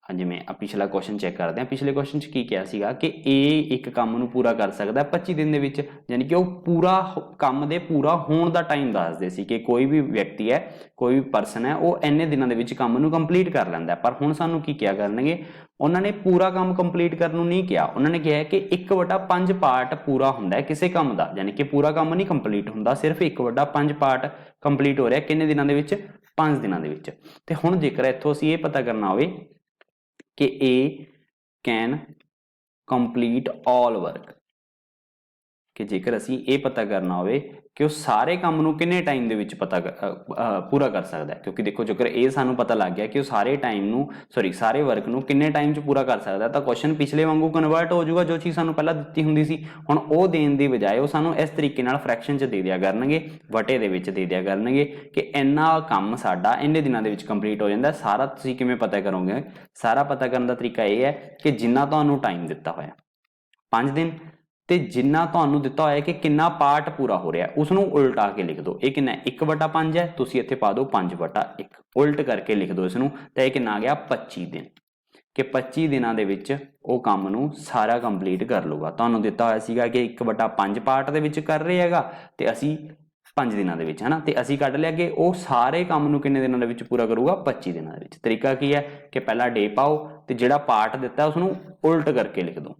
A: जिवें पिछला क्वेश्चन चैक करते हैं, पिछले क्वेश्चन च की किया सीगा कि ए एक काम नूं पूरा कर सकदा है 25 दिन दे विच, यानी कि वो पूरा काम दे पूरा होण दा टाइम दसदे सी कि कोई भी व्यक्ति है, कोई भी परसन है, वो इन्ने दिनां दे विच काम नूं कंप्लीट कर लैंदा है। पर हुण सानू की किया करनगे, उन्होंने पूरा काम कंप्लीट करन नूं नहीं किया, उन्होंने कहा है कि 1/5 पार्ट पूरा हुंदा है किसी काम दा, यानी कि पूरा काम नहीं कंप्लीट हुंदा, सिर्फ 1/5 पार्ट कंप्लीट हो रहा है किन्ने दिनां दे विच 5 दिनां दे विच। ते हुण जेकर इत्थों असीं ये पता करना होवे कि A can complete all work, कि जेकर असीं ये पता करना होवे कि वो सारे काम नूं किन्ने टाइम दे विच पूरा कर सकदा है, क्योंकि देखो जेकर ये सानूं पता लग गया कि वो सारे टाइम नूं सारे वर्क नूं किन्ने टाइम च पूरा कर सकदा है, तो क्वेश्चन पिछले वांगू कन्वर्ट हो जाऊगा, जो चीज़ सानूं पहलां दित्ती हुंदी सी हुण वो देण दी बजाय वो सानूं इस तरीके नाल फ्रैक्शन च दे दिया करनगे, वटे दे विच दे दिया करनगे कि इन्ना काम साडा इन्ने दिनां दे विच कंप्लीट हो जांदा है। सारा तुसीं किवें पता करोगे, सारा पता करन दा तरीका ये है कि जिन्ना तुहानूं टाइम दित्ता होया 5 दिन, ਤੇ ਜਿੰਨਾ ਤੁਹਾਨੂੰ ਦਿੱਤਾ ਹੋਇਆ ਕਿ ਕਿੰਨਾ ਪਾਰਟ ਪੂਰਾ ਹੋ ਰਿਹਾ ਉਸ ਨੂੰ ਉਲਟਾ ਕੇ ਲਿਖ ਦਿਓ। ਇਹ ਕਿੰਨਾ 1/5 ਹੈ, ਤੁਸੀਂ ਇੱਥੇ ਪਾ ਦਿਓ 5/1, ਉਲਟ ਕਰਕੇ ਲਿਖ ਦਿਓ ਇਸ ਨੂੰ, ਤਾਂ ਇਹ ਕਿੰਨਾ ਆ ਗਿਆ 25 ਦਿਨ, ਕਿ 25 ਦਿਨਾਂ ਦੇ ਵਿੱਚ ਉਹ ਕੰਮ ਨੂੰ ਸਾਰਾ ਕੰਪਲੀਟ ਕਰ ਲੂਗਾ। ਤੁਹਾਨੂੰ ਦਿੱਤਾ ਹੋਇਆ ਸੀਗਾ ਕਿ 1/5 ਪਾਰਟ ਦੇ ਵਿੱਚ ਕਰ ਰਹੇ ਹੈਗਾ ਤੇ ਅਸੀਂ 5 ਦਿਨਾਂ ਦੇ ਵਿੱਚ, ਹੈ ਨਾ, ਤੇ ਅਸੀਂ ਕੱਢ ਲਿਆ ਕਿ ਉਹ ਸਾਰੇ ਕੰਮ ਨੂੰ ਕਿੰਨੇ ਦਿਨਾਂ ਦੇ ਵਿੱਚ ਪੂਰਾ ਕਰੂਗਾ 25 ਦਿਨਾਂ ਦੇ ਵਿੱਚ। ਤਰੀਕਾ ਕੀ ਹੈ ਕਿ ਪਹਿਲਾਂ ਡੇ ਪਾਓ ਤੇ ਜਿਹੜਾ ਪਾਰਟ ਦਿੱਤਾ ਉਸ ਨੂੰ ਉਲਟ ਕਰਕੇ ਲਿਖ ਦਿਓ।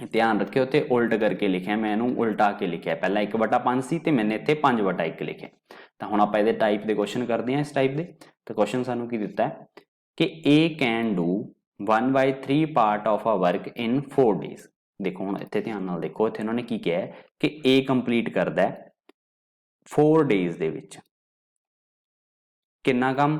A: ध्यान रखियो ते उल्ट करके लिखा, मैं इनू उल्टा के लिखा, पहला 1/5 सी ते मैंने इत्थे 5/1 लिखा। तो हुण आपां इहदे टाइप दे क्वेश्चन करते हैं इस टाइप दे। तो क्वेश्चन सानू की दिता है कि A can do 1/3 part of a work in 4 days. देखो हुण इत्थे ध्यान नाल देखो, इत्थे उन्होंने की किया है कि ए कंप्लीट करदा है 4 डेज दे विच किन्ना काम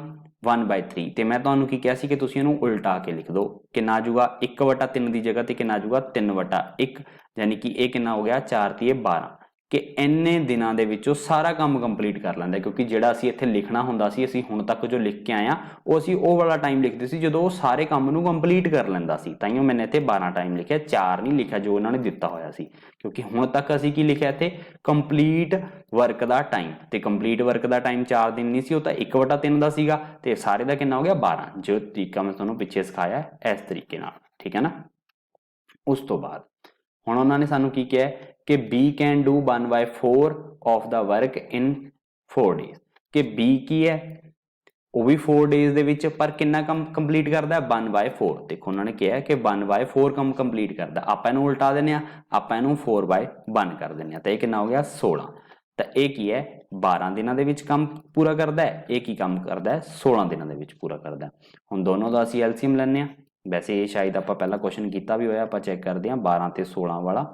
A: 1/3, ਤੇ ਮੈਂ ਤੁਹਾਨੂੰ ਕੀ ਕਿਹਾ ਸੀ ਕਿ ਤੁਸੀਂ ਇਹਨੂੰ ਉਲਟਾ ਕੇ ਲਿਖ ਦਿਓ। ਕਿੰਨਾ ਆ ਜਾਊਗਾ 1/3 ਦੀ ਜਗ੍ਹਾ ਤੇ ਕਿੰਨਾ ਆ ਜਾਊਗਾ 3/1, ਯਾਨੀ ਕਿ ਇਹ ਕਿੰਨਾ ਹੋ ਗਿਆ 4×12, ਕਿ ਇੰਨੇ ਦਿਨਾਂ ਦੇ ਵਿੱਚ ਉਹ ਸਾਰਾ ਕੰਮ ਕੰਪਲੀਟ ਕਰ ਲੈਂਦਾ। ਕਿਉਂਕਿ ਜਿਹੜਾ ਅਸੀਂ ਇੱਥੇ ਲਿਖਣਾ ਹੁੰਦਾ ਸੀ, ਅਸੀਂ ਹੁਣ ਤੱਕ ਜੋ ਲਿਖ ਕੇ ਆਏ ਆ ਉਹ ਅਸੀਂ ਉਹ ਵਾਲਾ ਟਾਈਮ ਲਿਖਦੇ ਸੀ ਜਦੋਂ ਉਹ ਸਾਰੇ ਕੰਮ ਨੂੰ ਕੰਪਲੀਟ ਕਰ ਲੈਂਦਾ ਸੀ। ਤਾਈਓ ਮੈਨੇ ਇੱਥੇ 12 ਟਾਈਮ ਲਿਖਿਆ, 4 ਨਹੀਂ ਲਿਖਿਆ ਜੋ ਉਹਨਾਂ ਨੇ ਦਿੱਤਾ ਹੋਇਆ ਸੀ, ਕਿਉਂਕਿ ਹੁਣ ਤੱਕ ਅਸੀਂ ਕੀ ਲਿਖਿਆ ਇੱਥੇ ਕੰਪਲੀਟ ਵਰਕ ਦਾ ਟਾਈਮ, ਤੇ ਕੰਪਲੀਟ ਵਰਕ ਦਾ ਟਾਈਮ 4 ਦਿਨ ਨਹੀਂ ਸੀ, ਉਹ ਤਾਂ 1/3 ਦਾ ਸੀਗਾ, ਤੇ ਸਾਰੇ ਦਾ ਕਿੰਨਾ ਹੋ ਗਿਆ 12, ਜੋ ਤਰੀਕਾ ਮੈਂ ਤੁਹਾਨੂੰ ਪਿੱਛੇ ਸਿਖਾਇਆ ਇਸ ਤਰੀਕੇ ਨਾਲ। ਠੀਕ ਹੈ ਨਾ। ਉਸ ਤੋਂ ਬਾਅਦ ਹੁਣ ਉਹਨਾਂ ਨੇ ਸਾਨੂੰ ਕੀ ਕਿਹਾ ਕਿ B can do 1/4 of the work in 4 days, कि B की है वो भी 4 डेज ਦੇ ਵਿੱਚ, ਪਰ ਕਿੰਨਾ ਕੰਮ ਕੰਪਲੀਟ ਕਰਦਾ 1/4। ਦੇਖੋ ਉਹਨਾਂ ਨੇ ਕਿਹਾ ਕਿ 1/4 ਕੰਮ ਕੰਪਲੀਟ ਕਰਦਾ। ਆਪਾਂ ਇਹਨੂੰ ਉਲਟਾ ਦਿੰਦੇ ਆ, ਆਪਾਂ ਇਹਨੂੰ 4/1 ਕਰ ਦਿੰਦੇ ਆ, ਤਾਂ ਇਹ ਕਿੰਨਾ ਹੋ ਗਿਆ 16। ਤਾਂ ਇਹ ਕੀ ਹੈ 12 ਦਿਨਾਂ ਦੇ ਵਿੱਚ ਕੰਮ ਪੂਰਾ ਕਰਦਾ ਹੈ, ਇਹ ਕੀ ਕੰਮ ਕਰਦਾ ਹੈ 16 ਦਿਨਾਂ ਦੇ ਵਿੱਚ ਪੂਰਾ ਕਰਦਾ। ਹੁਣ ਦੋਨੋਂ ਦਾ ਅਸੀਂ ਐਲਸੀਐਮ ਲੈਂਦੇ ਆ। ਵੈਸੇ ਇਹ ਸ਼ਾਇਦ ਆਪਾਂ ਪਹਿਲਾਂ ਕੁਐਸਚਨ ਕੀਤਾ ਵੀ ਹੋਇਆ, ਆਪਾਂ ਚੈੱਕ ਕਰਦੇ ਹਾਂ 12 ਤੇ 16 ਵਾਲਾ।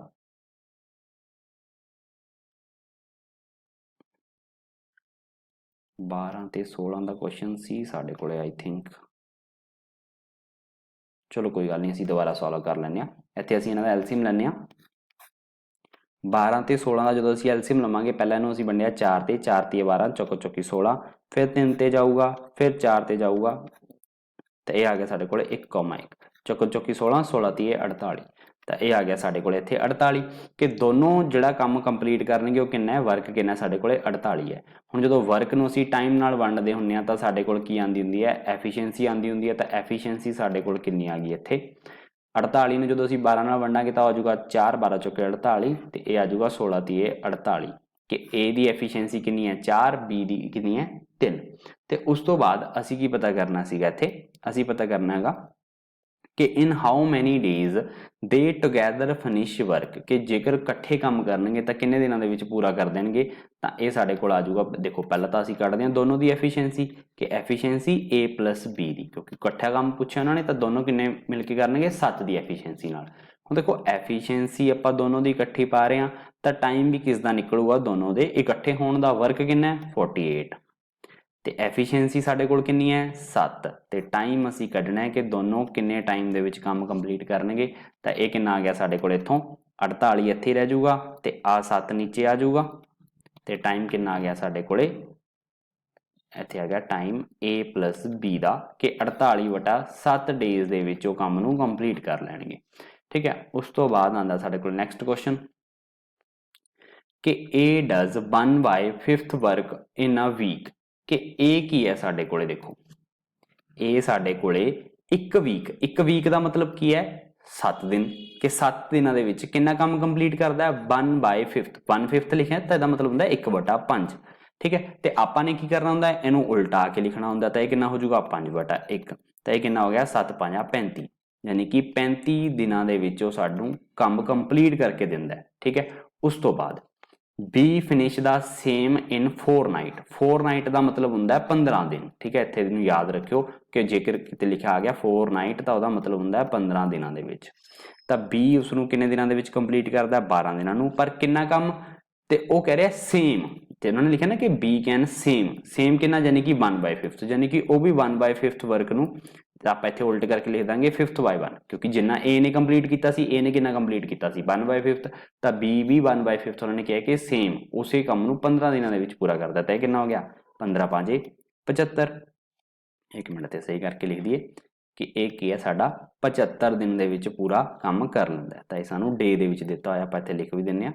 A: 12 ਤੇ 16 ਦਾ ਕੁਐਸਚਨ ਸੀ ਸਾਡੇ ਕੋਲੇ ਆਈ ਥਿੰਕ। ਚਲੋ ਕੋਈ ਗੱਲ ਨਹੀਂ, ਅਸੀਂ ਦੁਬਾਰਾ ਸੋਲਵ ਕਰ ਲੈਂਦੇ ਹਾਂ। ਇੱਥੇ ਅਸੀਂ ਇਹਨਾਂ ਦਾ ਐਲਸੀਐਮ ਲੈਂਦੇ ਹਾਂ। 12 ਤੇ 16 ਦਾ ਜਦੋਂ ਅਸੀਂ ਐਲਸੀਐਮ ਲਵਾਂਗੇ, ਪਹਿਲਾਂ ਇਹਨੂੰ ਅਸੀਂ ਵੰਡਿਆ 4 ਤੇ 4 ਤੇ 12, ਚੌਕੋ ਚੌਕੀ 16, ਫਿਰ 3 ਤੇ ਜਾਊਗਾ, ਫਿਰ 4 ਤੇ ਜਾਊਗਾ, ਤੇ ਇਹ ਆ ਗਿਆ ਸਾਡੇ ਕੋਲੇ 1,1, ਚੌਕੋ ਚੌਕੀ 16, 16 ਤੇ 48, ਤਾਂ ਇਹ ਆ ਗਿਆ ਸਾਡੇ ਕੋਲੇ ਇੱਥੇ 48, ਕਿ ਦੋਨੋਂ ਜਿਹੜਾ ਕੰਮ ਕੰਪਲੀਟ ਕਰਨਗੇ ਉਹ ਕਿੰਨਾ ਹੈ ਵਰਕ ਕਿੰਨਾ ਸਾਡੇ ਕੋਲੇ 48 ਹੈ। ਹੁਣ ਜਦੋਂ ਵਰਕ ਨੂੰ ਅਸੀਂ ਟਾਈਮ ਨਾਲ ਵੰਡਦੇ ਹੁੰਦੇ ਹਾਂ ਤਾਂ ਸਾਡੇ ਕੋਲ ਕੀ ਆਉਂਦੀ ਹੁੰਦੀ ਹੈ ਐਫੀਸ਼ੀਐਂਸੀ ਆਉਂਦੀ ਹੁੰਦੀ ਹੈ। ਤਾਂ ਐਫੀਸ਼ੀਐਂਸੀ ਸਾਡੇ ਕੋਲ ਕਿੰਨੀ ਆ ਗਈ ਇੱਥੇ 48 ਨੂੰ ਜਦੋਂ ਅਸੀਂ 12 ਨਾਲ ਵੰਡਾਂਗੇ ਤਾਂ ਆ ਜਾਊਗਾ 4 12 ਚੌਕੇ 48, ਤੇ ਇਹ ਆ ਜਾਊਗਾ 16 ਤੇ 48, ਕਿ A ਦੀ ਐਫੀਸ਼ੀਐਂਸੀ ਕਿੰਨੀ ਹੈ 4, B ਦੀ ਕਿੰਨੀ ਹੈ 3। ਤੇ ਉਸ ਤੋਂ ਬਾਅਦ ਅਸੀਂ ਕੀ ਪਤਾ ਕਰਨਾ ਸੀਗਾ ਇੱਥੇ, ਅਸੀਂ ਪਤਾ ਕਰਨਾ ਹੈਗਾ कि in how many days they together finish work, कि जेकर इकट्ठे काम करनगे तो किन्ने दिनों के विच पूरा कर देंगे। तो ये साडे कोल आ जाऊगा, देखो पहला तो असीं कढदे हां दोनों की एफिशिएंसी, कि एफिशिएंसी ए प्लस बी की, क्योंकि इकट्ठा काम पूछा उन्होंने तो दोनों किन्ने मिल के करनगे 7 की एफिशिएंसी नाल। हुण देखो एफिशिएंसी आपां दोनों की इकट्ठी पा रहे हैं तो टाइम भी किसका निकलूगा, दोनों के इकट्ठे होने का वर्क कितना है 48, तो एफिशिएंसी साडे कोल कितनी है 7, तो टाइम असीं कढना है कि दोनों किन्ने टाइम दे विच काम कंप्लीट करनगे। तो यह कितना आ गया साडे कोल इत्थों 48 इत्थे रह जाऊगा, तो आ 7 नीचे आ जाऊगा, तो टाइम कितना आ गया साडे कोले इत्थे आ गया टाइम ए प्लस बी का, कि 48/7 डेज दे विच वो काम नूं कंप्लीट कर लैणगे। ठीक है, उस तो बाद आंदा साडे कोल नैक्सट क्वेश्चन कि A does 1/5 work in a week, कि ए की है साडे कोले, देखो ए साडे कोले एक वीक का मतलब की है 7 दिन, कि 7 दिनों के विच कितना काम कंप्लीट करता है 1/5, 1/5 लिखा तो यदा मतलब होंगे 1/5। ठीक है, तो आपने की करना होंगे इनू उल्टा के लिखना होंगे, तो यह कितना हो जाऊगा 5/1, तो यह कितना हो गया 7 5 35, यानी कि 35 दिनों के विचों सानू काम कंप्लीट करके दिंदा है। ठीक है, उस तो बाद B finish the same in 4 night, 4 night का मतलब होंगे 15 दिन। ठीक है, इतने याद रखियो कि जेकर कितने लिखा आ गया 4 नाइट तो वह मतलब होंगे 15 दिनों के विच, तो बी उसनों किन्ने दिनों के विच कंप्लीट करता है 12 दिनों, पर कितना काम, तो वह कह रहा सेम, तो उन्होंने लिखा ना कि बी कैन सेम कितना, यानी कि 1/5, यानी कि वह भी 1/5 वर्क नूं आप इत्थे उल्ट करके लिख देंगे 5/1, क्योंकि जिन्ना ए ने कंप्लीट किया ए ने कितना कंप्लीट किया 1/5, तो बी भी 1/5 उन्होंने कहा कि सेम उस काम नूं 15 दिनों के विच पूरा करता है। कितना हो गया 15 5 75, एक मिनट ते सही करके लिख दिए कि एक की है साडा 75 दिन दे विच पूरा काम कर लैंदा है, तो ये सानू डे दे विच दिता होया, आपां इत्थे लिख भी दिंदे आ।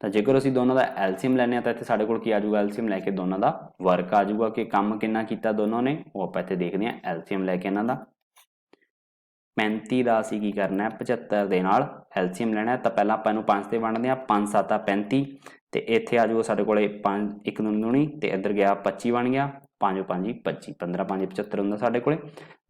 A: तो जेकर असीं दोनों का एलसीएम लैने तो इत्थे साडे कोल की आ जाऊगा, एलसीएम लैके दोनों का वर्क आ जाऊगा कि काम कितना कीता दोनों ने, वो आपां इत्थे देखदे आ एलसीएम लैके इन्हां दा। 35 का असीं की करना है 75 दे नाल एलसीएम लैना है, तो पहलां आपां इहनूं 5 ते वंडदे आ, 5 7 35, तो इत्थे आ जाऊगा साडे कोले 5 1 दूनी दूनी, तो इधर गया 25 बन गया, 5 5 25, 15 5 75 होंदा साडे कोले।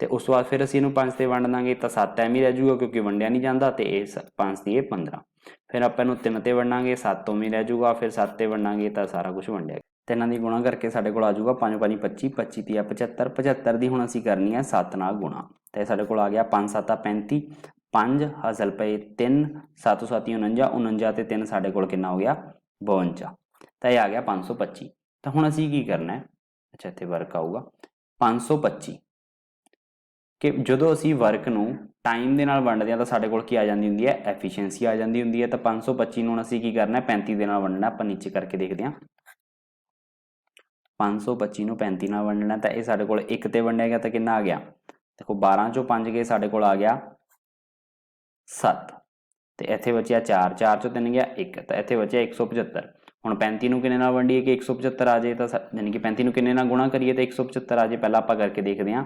A: ते उस तो बाद फिर असीं इहनूं 5 ते वंड दांगे तो 7 एम ही रह जाऊगा, क्योंकि वंडिया नहीं जाता, तो इस 5 दी 15, फिर आपां इहनूं 3 ते वंडांगे 7 उवें रह जाऊगा, फिर 7 ते वंडांगे तो सारा कुछ वंडिया, तिन्हां दी गुणा करके साडे कोल आ जाऊगा 5 5 25, 25 तिया 75, 75 दी हुण असीं करनी है 7 नाल गुणा, तो साडे कोल आ गया 5 7 35, 5 हासिल पे 3, 7 7 49, 49 ते 3 साडे कोल कितना हो गया 52, तो यह आ गया 525। तो हुण असीं की करना है, अच्छा इत्थे वर्क आऊगा 525, कि जदों असीं वर्क नूं टाइम दे नाल वंडदे हां तां साडे कोल की आ जांदी हुंदी है एफिशिएंसी आ जांदी हुंदी है, तो 525 नूं असीं की करना है 35 दे नाल वंडना, आपां नीचे करके देखदे हां 525 नूं 35 नाल वंडना, तो यह साडे कोल 1 ते वंडिया गया तो कितना आ गया, देखो 12 चों 5 गए साडे कोल आ गया 7, तो इत्थे बचिया 4, 4 चों 3 गया 1, तो इत्थे बचिया 175। हुण 35 नूं किन्ने नाल वंडीए कि 175 आ जाए, तो यानी कि 35 नूं किन्ने नाल गुणा करिए तो 175 आ जाए, पहलां आपां करके देखदे हां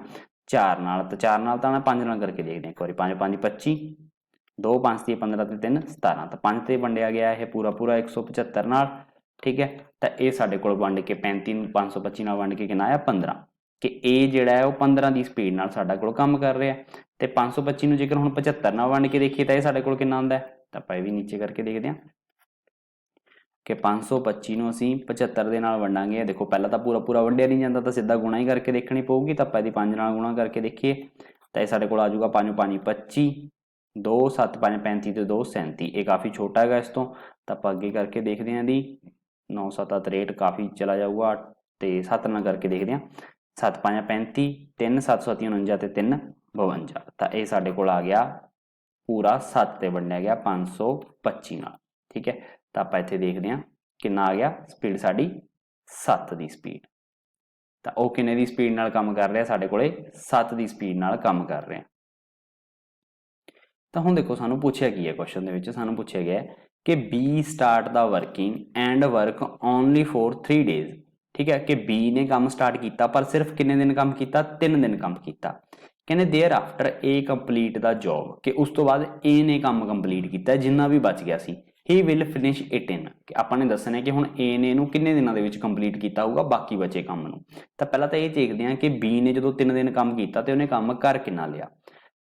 A: 4 नाल, तो 4 नाल तां 5 नाल करके देखदे हां एक बारी, 5 5 25, 2 5 दी 15 ते 3 17, तो 5 ते वंडिया गया यह पूरा पूरा 175 नाल। ठीक है, तो यह साडे कोल वंड के 35 525 नाल वंड के कितना आया 15, कि ए जिहड़ा है वो 15 की स्पीड नाल साडा कोल काम कर रहा है, तो 525 नूं जेकर हुण 75 नाल वंड के देखिए तो यह साडे कोल कितना आउंदा है, तो आपां भी नीचे करके देखते हैं कि 525 नूं असीं 75 दे नाल वंडांगे, देखो पहला तो पूरा पूरा वंडिया नहीं जाता, तो सीधा गुणा ही करके देखनी पऊगी, तो आपां इहदी 5 नाल गुणा करके देखिए तो यह साडे कोल आ जाऊगा 5 5 25, 2 7 5 35 ते 2 37, ये काफ़ी छोटा है इस तो आपां अगे करके देखते हैं दी 9 7 63, काफ़ी चला जाऊगा, तो 7 नाल करके देखते हैं 7 5 35, 3 7 7 49 ते 3 52, तो यह साडे कोल आ गया पूरा 7 ते वंडिया गया 525 नाल। ठीक है, तो आपां इत्थे देखते हैं कितना आ गया, स्पीड साडी 7 की स्पीड, तो वह किन्ने की स्पीड नाल काम कर रहा, साडे कोले 7 की स्पीड नाल काम कर रहे हैं। तो हुण देखो सानू पूछया की है क्वेश्चन दे विच, सानू पूछया गया है कि B start the working and work only for 3 days. ठीक है, कि बी ने काम स्टार्ट किया पर सिर्फ किन्ने दिन काम किया 3 दिन काम किया, कहने thereafter A complete the job, कि उस तो बाद ए ने काम कंप्लीट किया जिन्ना भी बच गया सी, he will finish it in, कि आपां ने दसना है कि हुण ए ने इहनूं किन्ने दिनां दे विच कंप्लीट किया होगा बाकी बचे काम नूं। तो पहला तो ये देखते हैं कि बी ने जो 3 दिन काम किया तो उन्हें काम कर किन्ना लिया,